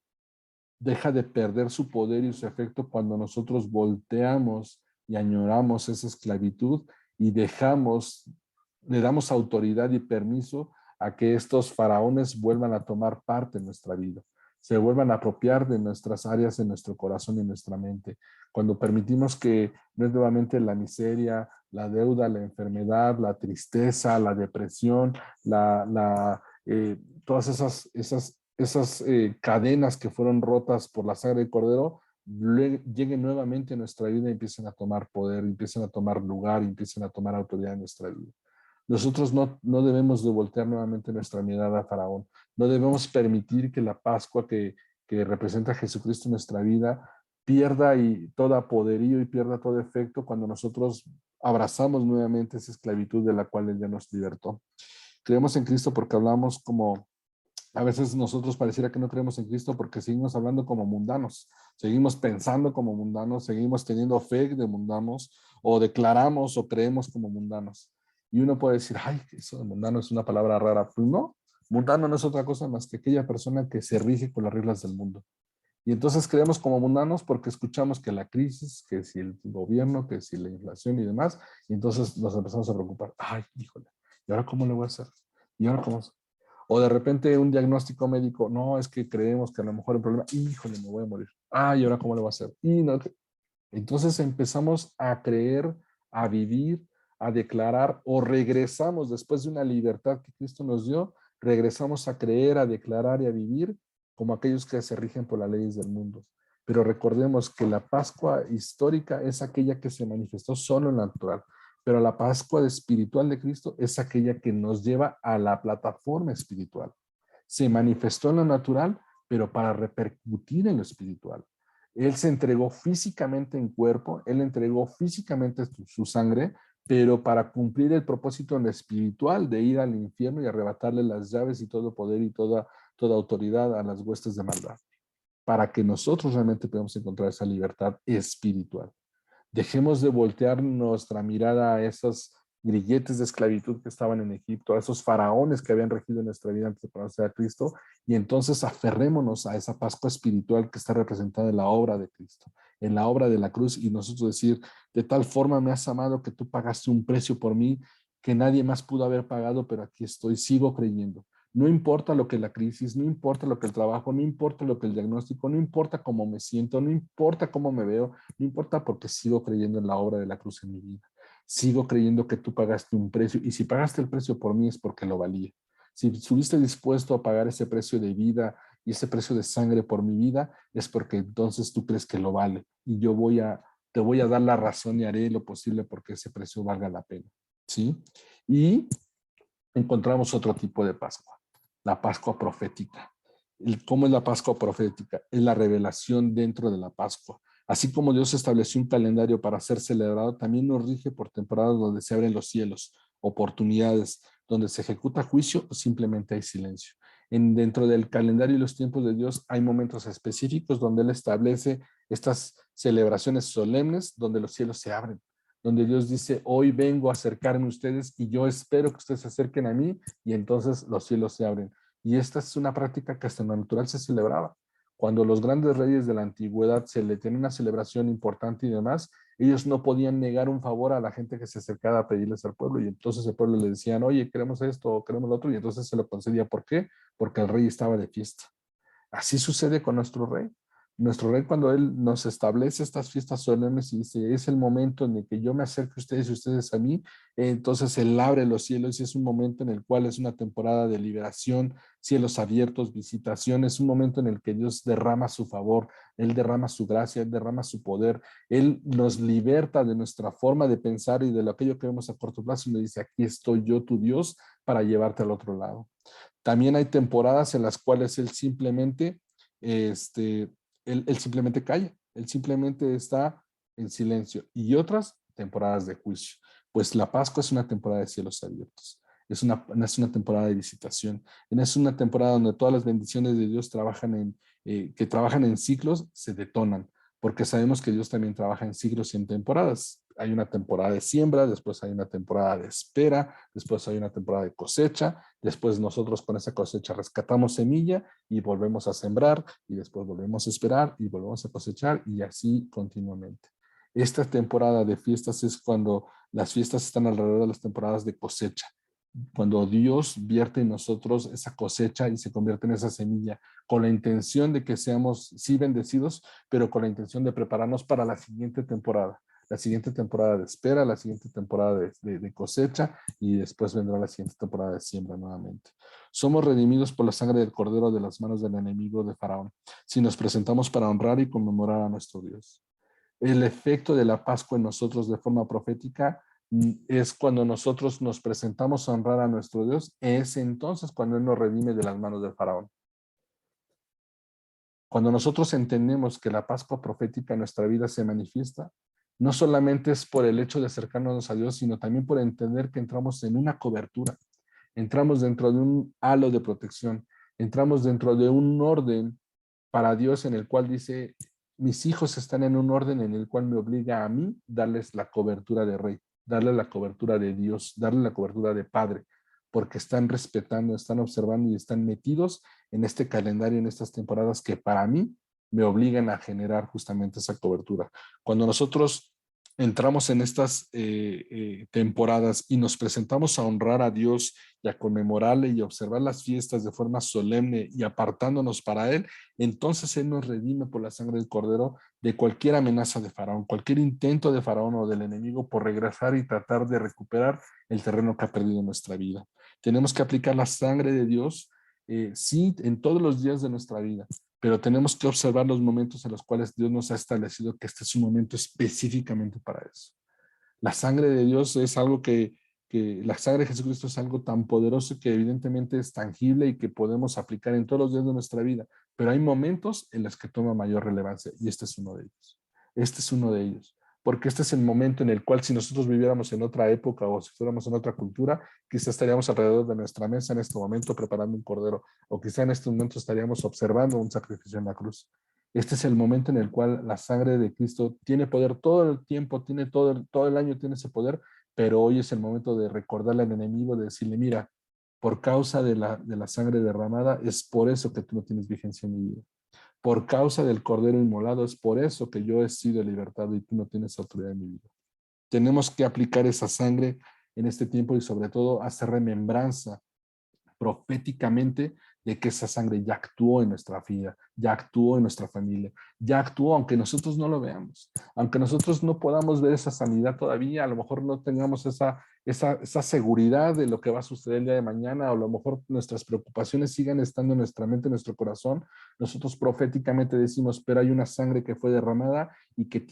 deja de perder su poder y su efecto cuando nosotros volteamos y añoramos esa esclavitud y le damos autoridad y permiso a que estos faraones vuelvan a tomar parte en nuestra vida, se vuelvan a apropiar de nuestras áreas en nuestro corazón y en nuestra mente. Cuando permitimos que no es nuevamente la miseria, la deuda, la enfermedad, la tristeza, la depresión, todas esas cadenas que fueron rotas por la sangre del Cordero lleguen nuevamente a nuestra vida y empiecen a tomar poder, empiecen a tomar lugar, empiecen a tomar autoridad en nuestra vida. Nosotros no debemos de voltear nuevamente nuestra mirada a Faraón. No debemos permitir que la Pascua que representa a Jesucristo en nuestra vida pierda todo poderío y pierda todo efecto cuando nosotros abrazamos nuevamente esa esclavitud de la cual Él ya nos libertó. Creemos en Cristo porque hablamos como a veces nosotros pareciera que no creemos en Cristo porque seguimos hablando como mundanos, seguimos pensando como mundanos, seguimos teniendo fe de mundanos o declaramos o creemos como mundanos. Y uno puede decir, ay, eso de mundano es una palabra rara. Pues no, mundano no es otra cosa más que aquella persona que se rige con las reglas del mundo. Y entonces creemos como mundanos porque escuchamos que la crisis, que si el gobierno, que si la inflación y demás, y entonces nos empezamos a preocupar. Ay, híjole, ¿y ahora cómo le voy a hacer? ¿Y ahora cómo? O de repente un diagnóstico médico, no, es que creemos que a lo mejor el problema, híjole, me voy a morir. Ay, ¿y ahora cómo le voy a hacer? Y no, entonces empezamos a creer, a vivir, a declarar o regresamos después de una libertad que Cristo nos dio, regresamos a creer, a declarar y a vivir como aquellos que se rigen por las leyes del mundo. Pero recordemos que la Pascua histórica es aquella que se manifestó solo en la natural, pero la Pascua espiritual de Cristo es aquella que nos lleva a la plataforma espiritual. Se manifestó en lo natural, pero para repercutir en lo espiritual. Él se entregó físicamente en cuerpo, Él entregó físicamente su sangre, pero para cumplir el propósito en lo espiritual de ir al infierno y arrebatarle las llaves y todo poder y toda autoridad a las huestes de maldad, para que nosotros realmente podamos encontrar esa libertad espiritual. Dejemos de voltear nuestra mirada a esos grilletes de esclavitud que estaban en Egipto, a esos faraones que habían regido nuestra vida antes de conocer a Cristo, y entonces aferrémonos a esa Pascua espiritual que está representada en la obra de Cristo, en la obra de la cruz, y nosotros decir, de tal forma me has amado que tú pagaste un precio por mí que nadie más pudo haber pagado, pero aquí estoy, sigo creyendo. No importa lo que la crisis, no importa lo que el trabajo, no importa lo que el diagnóstico, no importa cómo me siento, no importa cómo me veo, no importa porque sigo creyendo en la obra de la cruz en mi vida. Sigo creyendo que tú pagaste un precio y si pagaste el precio por mí es porque lo valía. Si estuviste dispuesto a pagar ese precio de vida y ese precio de sangre por mi vida, es porque entonces tú crees que lo vale y te voy a dar la razón y haré lo posible porque ese precio valga la pena. ¿Sí? Y encontramos otro tipo de Pascua, la Pascua profética. ¿Cómo es la Pascua profética? Es la revelación dentro de la Pascua. Así como Dios estableció un calendario para ser celebrado, también nos rige por temporadas donde se abren los cielos, oportunidades, donde se ejecuta juicio o simplemente hay silencio. Dentro del calendario y los tiempos de Dios hay momentos específicos donde Él establece estas celebraciones solemnes donde los cielos se abren, donde Dios dice, hoy vengo a acercarme a ustedes y yo espero que ustedes se acerquen a mí y entonces los cielos se abren. Y esta es una práctica que hasta en lo natural se celebraba. Cuando los grandes reyes de la antigüedad se le tenía una celebración importante y demás, Ellos no podían negar un favor a la gente que se acercaba a pedirles al pueblo, y entonces el pueblo le decían, oye, queremos esto o queremos lo otro, y entonces se lo concedía. ¿Por qué? Porque el rey estaba de fiesta. Así sucede con nuestro rey. Nuestro rey, cuando él nos establece estas fiestas solemnes y dice, es el momento en el que yo me acerque a ustedes y ustedes a mí, entonces él abre los cielos y es un momento en el cual es una temporada de liberación, cielos abiertos, visitación, es un momento en el que Dios derrama su favor, él derrama su gracia, él derrama su poder, él nos liberta de nuestra forma de pensar y de lo aquello que vemos a corto plazo y nos dice, aquí estoy yo, tu Dios, para llevarte al otro lado. También hay temporadas en las cuales él simplemente, este, él simplemente calla, él simplemente está en silencio. Y otras temporadas de juicio. Pues la Pascua es una temporada de cielos abiertos. Es una temporada de visitación. Es una temporada donde todas las bendiciones de Dios que trabajan en ciclos se detonan, porque sabemos que Dios también trabaja en ciclos y en temporadas. Hay una temporada de siembra, después hay una temporada de espera, después hay una temporada de cosecha, después nosotros con esa cosecha rescatamos semilla y volvemos a sembrar y después volvemos a esperar y volvemos a cosechar y así continuamente. Esta temporada de fiestas es cuando las fiestas están alrededor de las temporadas de cosecha, cuando Dios vierte en nosotros esa cosecha y se convierte en esa semilla, con la intención de que seamos, sí, bendecidos, pero con la intención de prepararnos para la siguiente temporada de espera, la siguiente temporada de cosecha y después vendrá la siguiente temporada de siembra nuevamente. Somos redimidos por la sangre del Cordero de las manos del enemigo de Faraón, si nos presentamos para honrar y conmemorar a nuestro Dios. El efecto de la Pascua en nosotros de forma profética es cuando nosotros nos presentamos a honrar a nuestro Dios, es entonces cuando Él nos redime de las manos del Faraón. Cuando nosotros entendemos que la Pascua profética en nuestra vida se manifiesta, no solamente es por el hecho de acercarnos a Dios, sino también por entender que entramos en una cobertura, entramos dentro de un halo de protección, entramos dentro de un orden para Dios en el cual dice, mis hijos están en un orden en el cual me obliga a mí darles la cobertura de rey, darle la cobertura de Dios, darle la cobertura de padre, porque están respetando, están observando y están metidos en este calendario, en estas temporadas que para mí me obligan a generar justamente esa cobertura. Cuando nosotros entramos en estas temporadas y nos presentamos a honrar a Dios y a conmemorarle y a observar las fiestas de forma solemne y apartándonos para Él, entonces Él nos redime por la sangre del Cordero de cualquier amenaza de Faraón, cualquier intento de Faraón o del enemigo por regresar y tratar de recuperar el terreno que ha perdido en nuestra vida. Tenemos que aplicar la sangre de Dios, sí, en todos los días de nuestra vida, pero tenemos que observar los momentos en los cuales Dios nos ha establecido que este es un momento específicamente para eso. La sangre de Dios es algo que la sangre de Jesucristo es algo tan poderoso que evidentemente es tangible y que podemos aplicar en todos los días de nuestra vida, pero hay momentos en los que toma mayor relevancia y este es uno de ellos. Este es uno de ellos, porque este es el momento en el cual si nosotros viviéramos en otra época o si fuéramos en otra cultura, quizás estaríamos alrededor de nuestra mesa en este momento preparando un cordero o quizá en este momento estaríamos observando un sacrificio en la cruz. Este es el momento en el cual la sangre de Cristo tiene poder todo el tiempo, tiene todo el año tiene ese poder, pero hoy es el momento de recordarle al enemigo, de decirle, mira, por causa de la sangre derramada, es por eso que tú no tienes vigencia en mi vida. Por causa del cordero inmolado, es por eso que yo he sido libertado y tú no tienes autoridad en mi vida. Tenemos que aplicar esa sangre en este tiempo y sobre todo hacer remembranza proféticamente de que esa sangre ya actuó en nuestra vida, ya actuó en nuestra familia, ya actuó aunque nosotros no lo veamos, aunque nosotros no podamos ver esa sanidad todavía, a lo mejor no tengamos esa seguridad de lo que va a suceder el día de mañana, o a lo mejor nuestras preocupaciones sigan estando en nuestra mente, en nuestro corazón, nosotros proféticamente decimos, pero hay una sangre que fue derramada y que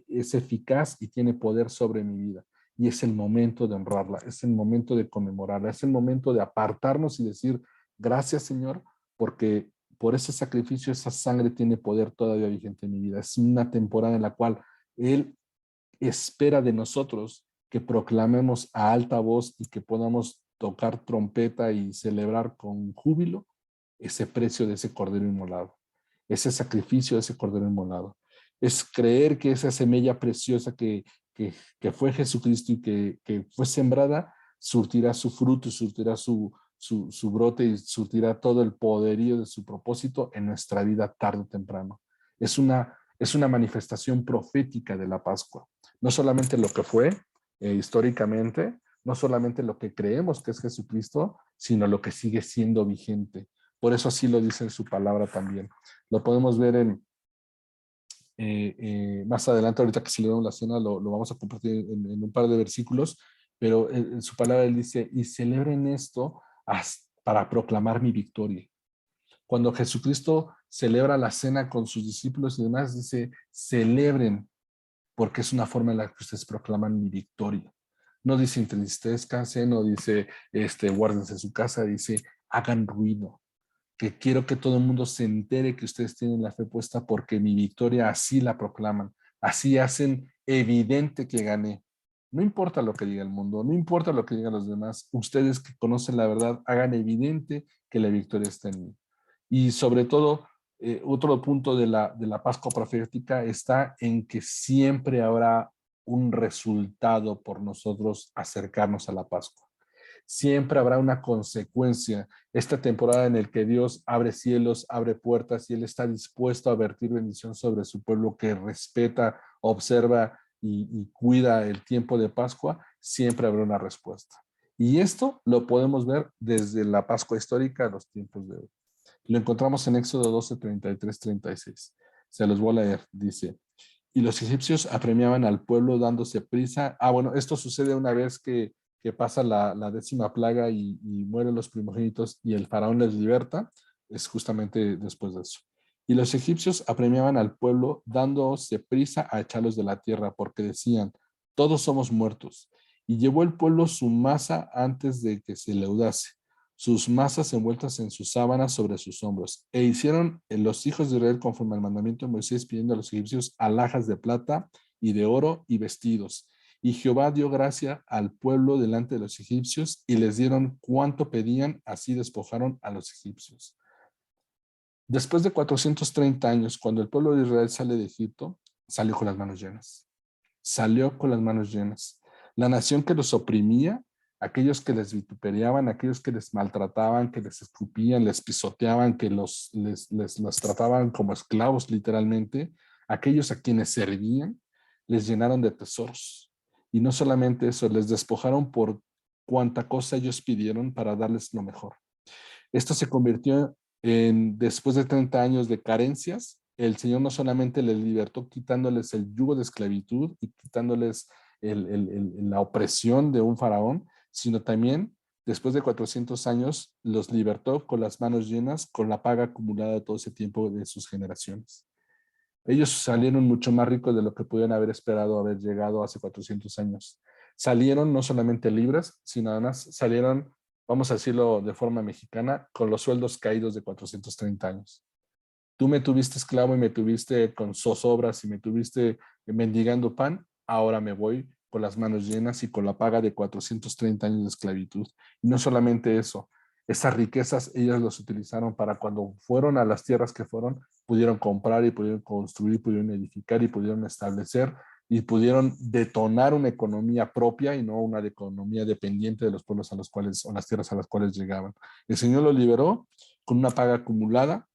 es eficaz y tiene poder sobre mi vida. Y es el momento de honrarla, es el momento de conmemorarla, es el momento de apartarnos y decir, gracias Señor, porque por ese sacrificio esa sangre tiene poder todavía vigente en mi vida. Es una temporada en la cual Él espera de nosotros que proclamemos a alta voz y que podamos tocar trompeta y celebrar con júbilo ese precio de ese cordero inmolado, ese sacrificio de ese cordero inmolado. Es creer que esa semilla preciosa que fue Jesucristo y que fue sembrada, surtirá su fruto, surtirá su brote y surtirá todo el poderío de su propósito en nuestra vida tarde o temprano. Es una manifestación profética de la Pascua. No solamente lo que fue históricamente, no solamente lo que creemos que es Jesucristo, sino lo que sigue siendo vigente. Por eso así lo dice en su palabra también. Lo podemos ver más adelante, ahorita que celebramos la cena, lo vamos a compartir en un par de versículos, pero en su palabra él dice, y celebren esto para proclamar mi victoria. Cuando Jesucristo celebra la cena con sus discípulos y demás, dice, celebren, porque es una forma en la que ustedes proclaman mi victoria. No dice entristezcanse, no dice guárdense en su casa, dice hagan ruido, que quiero que todo el mundo se entere que ustedes tienen la fe puesta porque mi victoria así la proclaman, así hacen evidente que gané. No importa lo que diga el mundo, no importa lo que digan los demás, ustedes que conocen la verdad, hagan evidente que la victoria está en mí. Y sobre todo, otro punto de la Pascua profética está en que siempre habrá un resultado por nosotros acercarnos a la Pascua. Siempre habrá una consecuencia. Esta temporada en la que Dios abre cielos, abre puertas y Él está dispuesto a vertir bendición sobre su pueblo que respeta, observa y cuida el tiempo de Pascua, siempre habrá una respuesta. Y esto lo podemos ver desde la Pascua histórica a los tiempos de hoy. Lo encontramos en Éxodo 12, 33, 36. Se los voy a leer. Dice, y los egipcios apremiaban al pueblo dándose prisa. Bueno, esto sucede una vez que pasa la 10ª plaga y mueren los primogénitos y el faraón les liberta. Es justamente después de eso. Y los egipcios apremiaban al pueblo dándose prisa a echarlos de la tierra porque decían, todos somos muertos. Y llevó el pueblo su masa antes de que se leudase, sus masas envueltas en sus sábanas sobre sus hombros. E hicieron los hijos de Israel conforme al mandamiento de Moisés, pidiendo a los egipcios alhajas de plata y de oro y vestidos. Y Jehová dio gracia al pueblo delante de los egipcios y les dieron cuanto pedían, así despojaron a los egipcios. Después de 430 años, cuando el pueblo de Israel sale de Egipto, salió con las manos llenas. Salió con las manos llenas. La nación que los oprimía, aquellos que les vituperaban, aquellos que les maltrataban, que les escupían, les pisoteaban, que los trataban como esclavos literalmente, aquellos a quienes servían, les llenaron de tesoros. Y no solamente eso, les despojaron por cuanta cosa ellos pidieron para darles lo mejor. Esto se convirtió en, después de 30 años de carencias, el Señor no solamente les libertó quitándoles el yugo de esclavitud y quitándoles la opresión de un faraón, sino también después de 400 años los libertó con las manos llenas, con la paga acumulada de todo ese tiempo de sus generaciones. Ellos salieron mucho más ricos de lo que pudieron haber esperado haber llegado hace 400 años. Salieron no solamente libres, sino además salieron, vamos a decirlo de forma mexicana, con los sueldos caídos de 430 años. Tú me tuviste esclavo y me tuviste con zozobras y me tuviste mendigando pan, ahora me voy con las manos llenas y con la paga de 430 años de esclavitud. Y no solamente eso, esas riquezas ellas las utilizaron para cuando fueron a las tierras que fueron, pudieron comprar y pudieron construir, pudieron edificar y pudieron establecer y pudieron detonar una economía propia y no una economía dependiente de los pueblos a los cuales o las tierras a las cuales llegaban. El Señor lo liberó con una paga acumulada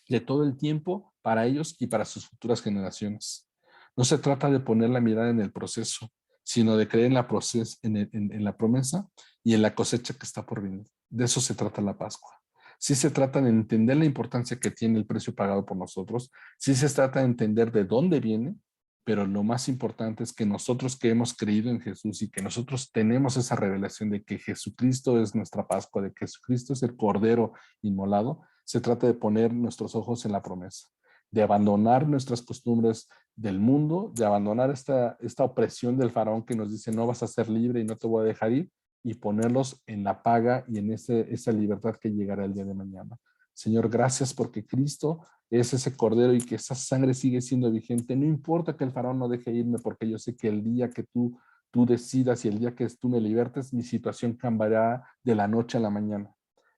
de todo el tiempo para ellos y para sus futuras generaciones. No se trata de poner la mirada en el proceso, sino de creer en la, en la promesa y en la cosecha que está por venir. De eso se trata la Pascua. Sí se trata de entender la importancia que tiene el precio pagado por nosotros. Sí se trata de entender de dónde viene, pero lo más importante es que nosotros que hemos creído en Jesús y que nosotros tenemos esa revelación de que Jesucristo es nuestra Pascua, de que Jesucristo es el Cordero inmolado, se trata de poner nuestros ojos en la promesa, de abandonar nuestras costumbres del mundo, de abandonar esta opresión del faraón que nos dice no vas a ser libre y no te voy a dejar ir, y ponerlos en la paga y en esa libertad que llegará el día de mañana. Señor, gracias porque Cristo es ese cordero y que esa sangre sigue siendo vigente. No importa que el faraón no deje irme, porque yo sé que el día que tú decidas y el día que tú me libertes, mi situación cambiará de la noche a la mañana.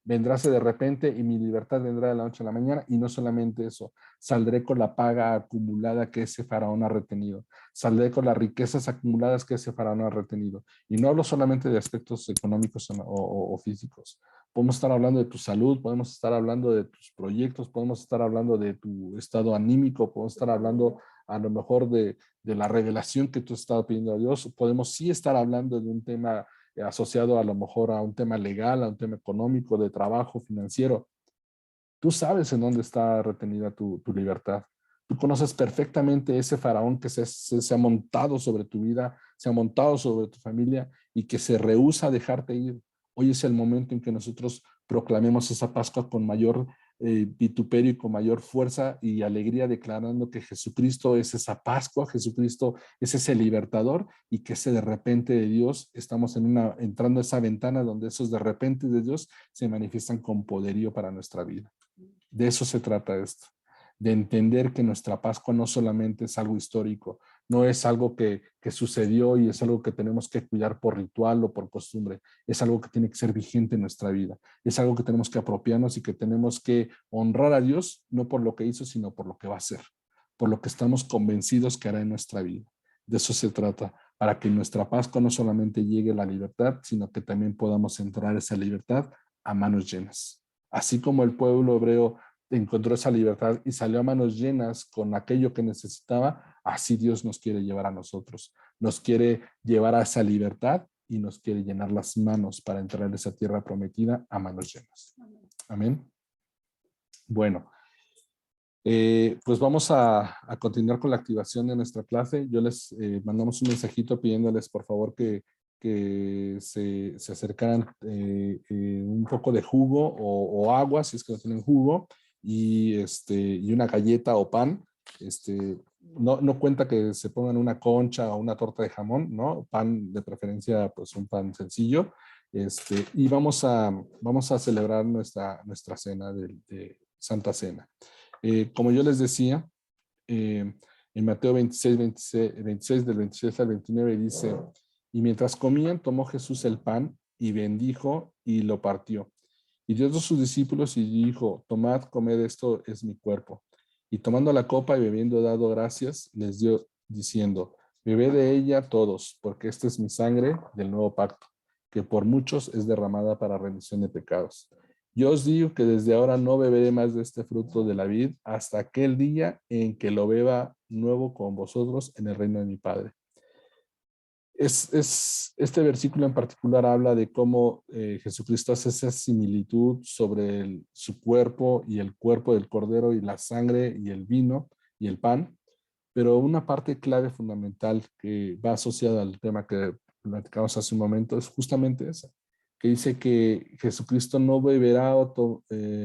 Vendráse de repente y mi libertad vendrá de la noche a la mañana, y no solamente eso, saldré con la paga acumulada que ese faraón ha retenido, saldré con las riquezas acumuladas que ese faraón ha retenido. Y no hablo solamente de aspectos económicos o físicos. Podemos estar hablando de tu salud, podemos estar hablando de tus proyectos, podemos estar hablando de tu estado anímico, podemos estar hablando a lo mejor de la revelación que tú has estado pidiendo a Dios. Podemos sí estar hablando de un tema asociado a lo mejor a un tema legal, a un tema económico, de trabajo, financiero. Tú sabes en dónde está retenida tu libertad. Tú conoces perfectamente ese faraón que se ha montado sobre tu vida, se ha montado sobre tu familia y que se rehúsa a dejarte ir. Hoy es el momento en que nosotros proclamemos esa Pascua con mayor vituperio y con mayor fuerza y alegría, declarando que Jesucristo es esa Pascua, Jesucristo es ese libertador y que ese de repente de Dios, estamos entrando a esa ventana donde esos de repente de Dios se manifiestan con poderío para nuestra vida. De eso se trata esto, de entender que nuestra Pascua no solamente es algo histórico, no es algo que sucedió y es algo que tenemos que cuidar por ritual o por costumbre, es algo que tiene que ser vigente en nuestra vida, es algo que tenemos que apropiarnos y que tenemos que honrar a Dios, no por lo que hizo, sino por lo que va a hacer, por lo que estamos convencidos que hará en nuestra vida. De eso se trata, para que en nuestra Pascua no solamente llegue la libertad, sino que también podamos entrar esa libertad a manos llenas. Así como el pueblo hebreo encontró esa libertad y salió a manos llenas con aquello que necesitaba, así Dios nos quiere llevar a nosotros. Nos quiere llevar a esa libertad y nos quiere llenar las manos para entrar en esa tierra prometida a manos llenas. Amén. Bueno, pues vamos a continuar con la activación de nuestra clase. Yo les mandamos un mensajito pidiéndoles por favor que se acercaran un poco de jugo o agua, si es que no tienen jugo, y una galleta o pan. No cuenta que se pongan una concha o una torta de jamón, ¿no? Pan de preferencia, pues un pan sencillo. Y vamos a celebrar nuestra cena de Santa Cena. Como yo les decía, en Mateo 26 del 26 al 29 dice, y mientras comían, tomó Jesús el pan y bendijo y lo partió. Y dio a sus discípulos y dijo, tomad, comed, esto es mi cuerpo. Y tomando la copa y bebiendo dado gracias, les dio diciendo, bebed de ella todos, porque esta es mi sangre del nuevo pacto, que por muchos es derramada para remisión de pecados. Yo os digo que desde ahora no beberé más de este fruto de la vid hasta aquel día en que lo beba nuevo con vosotros en el reino de mi Padre. Este versículo en particular habla de cómo Jesucristo hace esa similitud sobre su cuerpo y el cuerpo del Cordero y la sangre y el vino y el pan, pero una parte clave fundamental que va asociada al tema que platicamos hace un momento es justamente esa, que dice que Jesucristo no beberá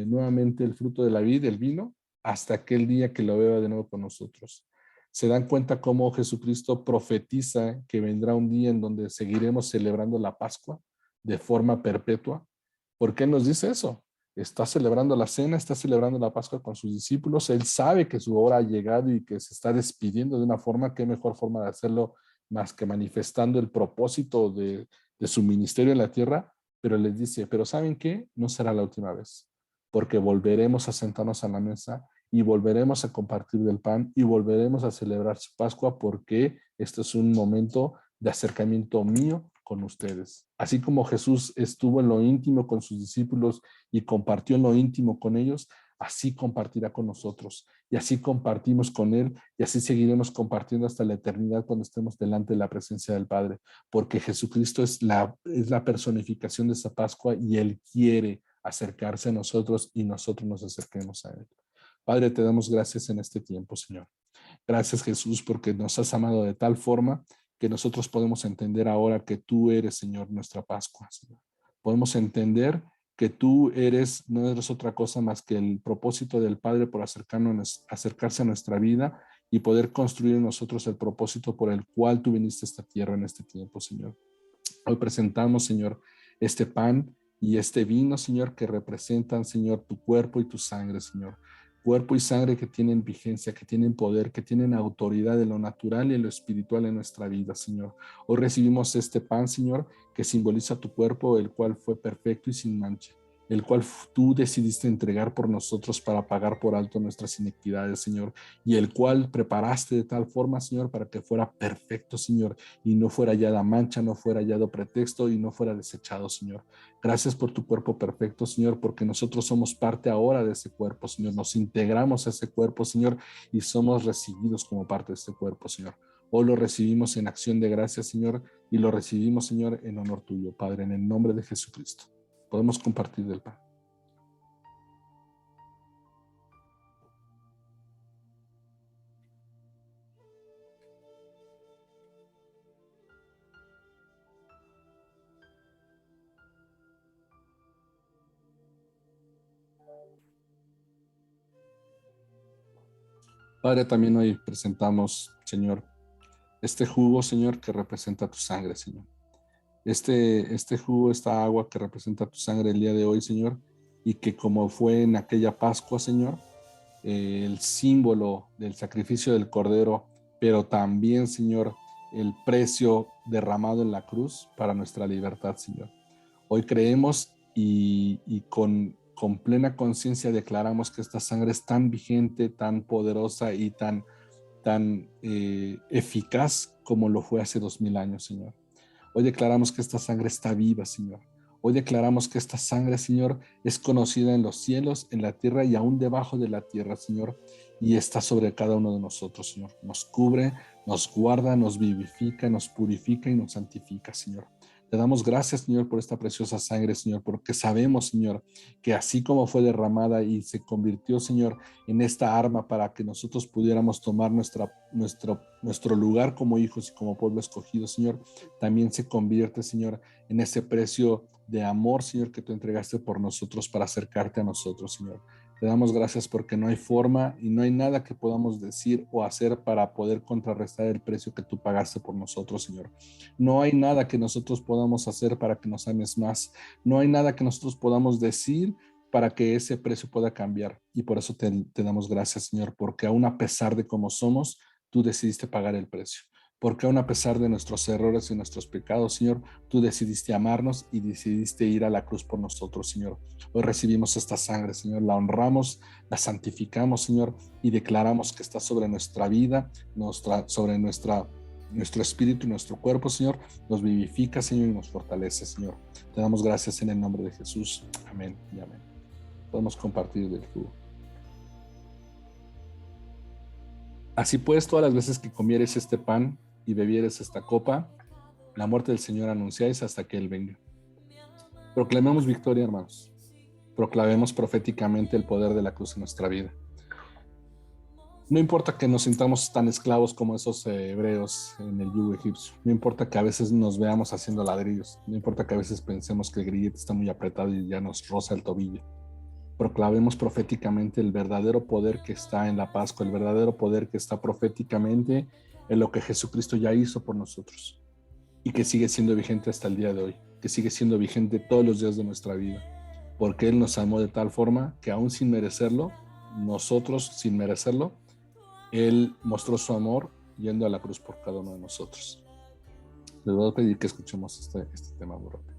nuevamente el fruto de la vid, el vino, hasta aquel día que lo beba de nuevo con nosotros. Se dan cuenta cómo Jesucristo profetiza que vendrá un día en donde seguiremos celebrando la Pascua de forma perpetua. ¿Por qué nos dice eso? Está celebrando la cena, está celebrando la Pascua con sus discípulos. Él sabe que su hora ha llegado y que se está despidiendo de una forma. ¿Qué mejor forma de hacerlo más que manifestando el propósito de su ministerio en la tierra? Pero les dice, pero ¿saben qué? No será la última vez, porque volveremos a sentarnos a la mesa y volveremos a compartir del pan y volveremos a celebrar su Pascua, porque este es un momento de acercamiento mío con ustedes. Así como Jesús estuvo en lo íntimo con sus discípulos y compartió en lo íntimo con ellos, así compartirá con nosotros. Y así compartimos con Él y así seguiremos compartiendo hasta la eternidad cuando estemos delante de la presencia del Padre, porque Jesucristo es la personificación de esa Pascua y Él quiere acercarse a nosotros y nosotros nos acerquemos a Él. Padre, te damos gracias en este tiempo, Señor. Gracias, Jesús, porque nos has amado de tal forma que nosotros podemos entender ahora que tú eres, Señor, nuestra Pascua, Señor. Podemos entender que tú no eres otra cosa más que el propósito del Padre por acercarse a nuestra vida y poder construir en nosotros el propósito por el cual tú viniste a esta tierra en este tiempo, Señor. Hoy presentamos, Señor, este pan y este vino, Señor, que representan, Señor, tu cuerpo y tu sangre, Señor. Cuerpo y sangre que tienen vigencia, que tienen poder, que tienen autoridad en lo natural y en lo espiritual en nuestra vida, Señor. Hoy recibimos este pan, Señor, que simboliza tu cuerpo, el cual fue perfecto y sin mancha. el cual tú decidiste entregar por nosotros para pagar por alto nuestras iniquidades, Señor, y el cual preparaste de tal forma, Señor, para que fuera perfecto, Señor, y no fuera hallada mancha, no fuera hallado pretexto y no fuera desechado, Señor. Gracias por tu cuerpo perfecto, Señor, porque nosotros somos parte ahora de ese cuerpo, Señor. Nos integramos a ese cuerpo, Señor, y somos recibidos como parte de este cuerpo, Señor. Hoy lo recibimos en acción de gracias, Señor, y lo recibimos, Señor, en honor tuyo, Padre, en el nombre de Jesucristo. Podemos compartir del pan. Padre, también hoy presentamos, Señor, este jugo, Señor, que representa tu sangre, Señor. Este jugo, esta agua que representa tu sangre el día de hoy, Señor, y que como fue en aquella Pascua, Señor, el símbolo del sacrificio del Cordero, pero también, Señor, el precio derramado en la cruz para nuestra libertad, Señor. Hoy creemos y con plena conciencia declaramos que esta sangre es tan vigente, tan poderosa y tan eficaz como lo fue hace 2000 años, Señor. Hoy declaramos que esta sangre está viva, Señor. Hoy declaramos que esta sangre, Señor, es conocida en los cielos, en la tierra y aún debajo de la tierra, Señor, y está sobre cada uno de nosotros, Señor. Nos cubre, nos guarda, nos vivifica, nos purifica y nos santifica, Señor. Te damos gracias, Señor, por esta preciosa sangre, Señor, porque sabemos, Señor, que así como fue derramada y se convirtió, Señor, en esta arma para que nosotros pudiéramos tomar nuestro lugar como hijos y como pueblo escogido, Señor, también se convierte, Señor, en ese precio de amor, Señor, que tú entregaste por nosotros para acercarte a nosotros, Señor. Te damos gracias porque no hay forma y no hay nada que podamos decir o hacer para poder contrarrestar el precio que tú pagaste por nosotros, Señor. No hay nada que nosotros podamos hacer para que nos ames más. No hay nada que nosotros podamos decir para que ese precio pueda cambiar. Y por eso te damos gracias, Señor, porque aún a pesar de cómo somos, tú decidiste pagar el precio. Porque aún a pesar de nuestros errores y nuestros pecados, Señor, tú decidiste amarnos y decidiste ir a la cruz por nosotros, Señor. Hoy recibimos esta sangre, Señor, la honramos, la santificamos, Señor, y declaramos que está sobre nuestra vida, sobre nuestro espíritu y nuestro cuerpo, Señor. Nos vivifica, Señor, y nos fortalece, Señor. Te damos gracias en el nombre de Jesús. Amén y amén. Podemos compartir del jugo. Así pues, todas las veces que comieres este pan y bebieres esta copa, la muerte del Señor anunciáis hasta que Él venga. Proclamemos victoria, hermanos. Proclamemos proféticamente el poder de la cruz en nuestra vida. No importa que nos sintamos tan esclavos como esos hebreos en el yugo egipcio. No importa que a veces nos veamos haciendo ladrillos. No importa que a veces pensemos que el grillete está muy apretado y ya nos roza el tobillo. Proclamemos proféticamente el verdadero poder que está en la Pascua, el verdadero poder que está proféticamente en lo que Jesucristo ya hizo por nosotros y que sigue siendo vigente hasta el día de hoy, que sigue siendo vigente todos los días de nuestra vida, porque Él nos amó de tal forma que aún sin merecerlo, nosotros sin merecerlo, Él mostró su amor yendo a la cruz por cada uno de nosotros. Les voy a pedir que escuchemos este tema muy rápido.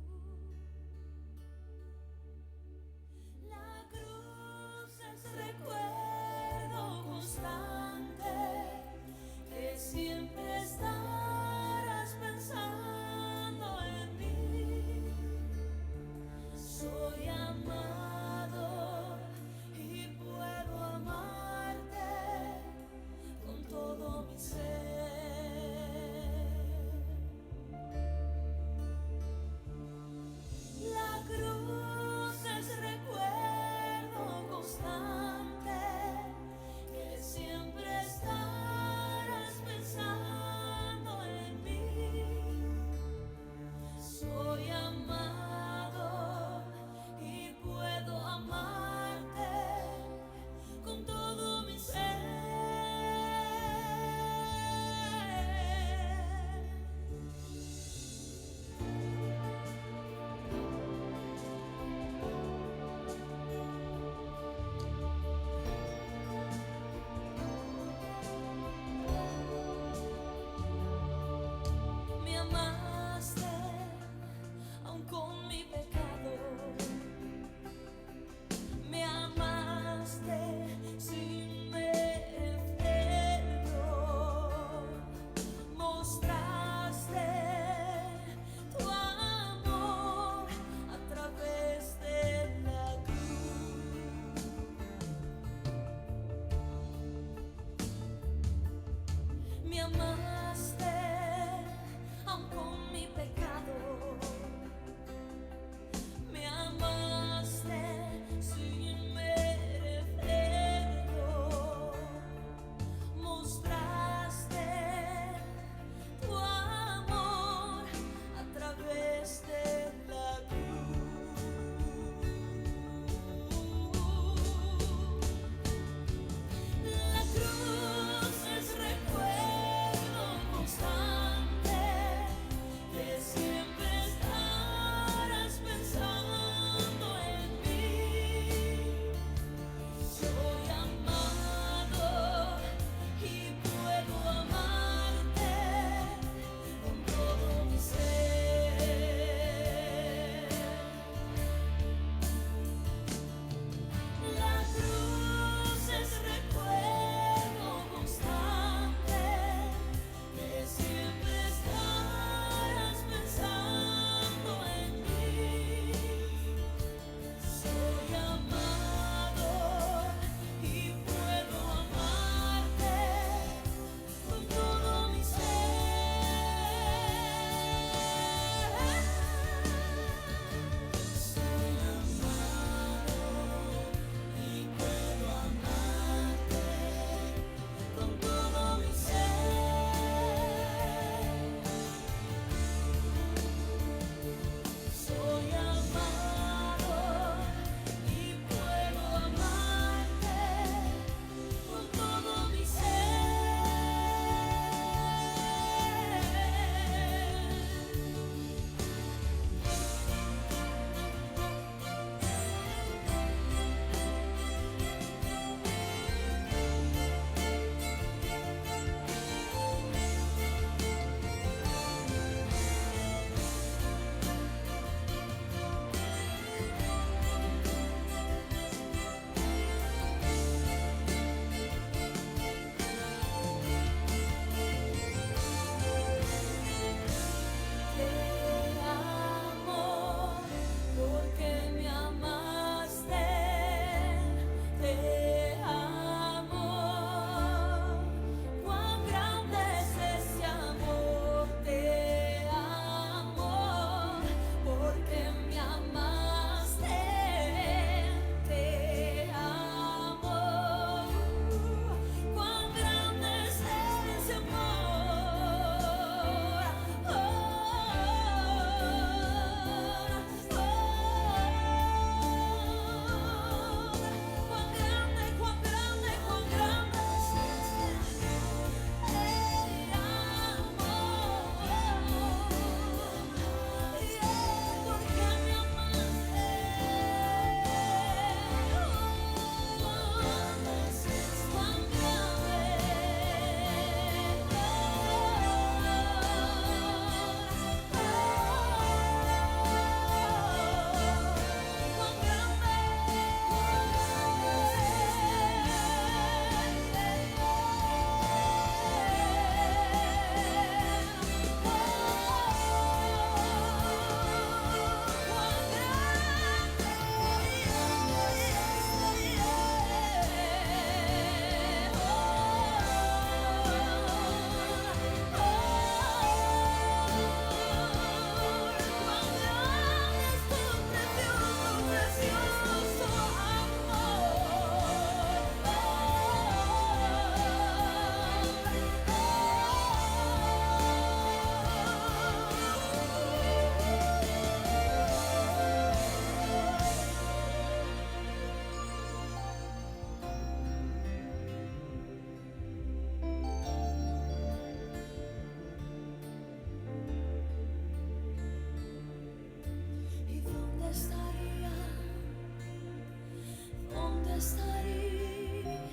estaría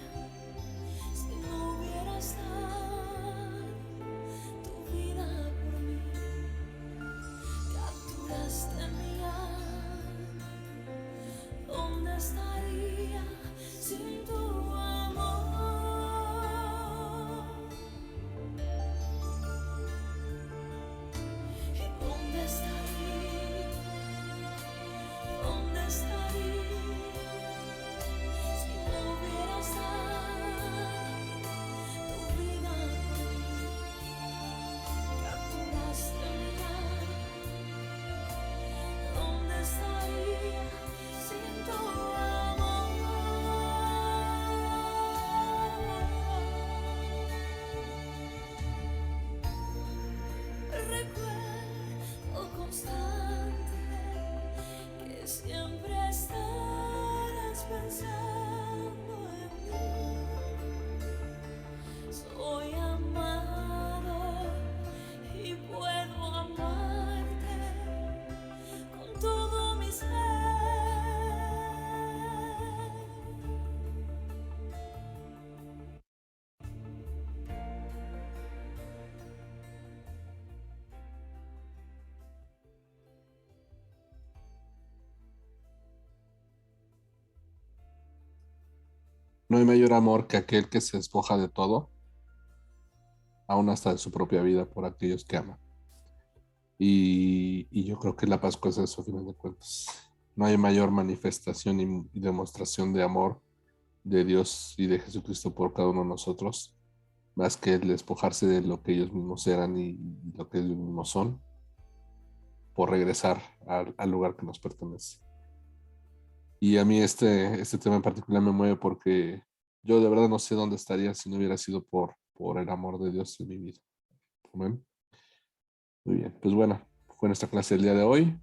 si no hubieras dado tu vida por mí? Capturaste mi alma. ¿Dónde estaría sin tu amor? ¿Y dónde estaría? ¿Dónde estaría si no hubieras dado tu vida por mí? Capturaste mi alma. ¿Dónde estaría sin tu amor? Recuerdo constante que siempre estarás pensando en mí. Soy amado y puedo amarte con todo mi ser. No hay mayor amor que aquel que se despoja de todo, aún hasta de su propia vida, por aquellos que aman. Y yo creo que la Pascua es eso, a final de cuentas. No hay mayor manifestación y demostración de amor de Dios y de Jesucristo por cada uno de nosotros, más que el despojarse de lo que ellos mismos eran y lo que ellos mismos son, por regresar al lugar que nos pertenece. Y a mí este tema en particular me mueve porque yo de verdad no sé dónde estaría si no hubiera sido por el amor de Dios en mi vida. Amén. Muy bien, pues bueno, fue nuestra clase del día de hoy.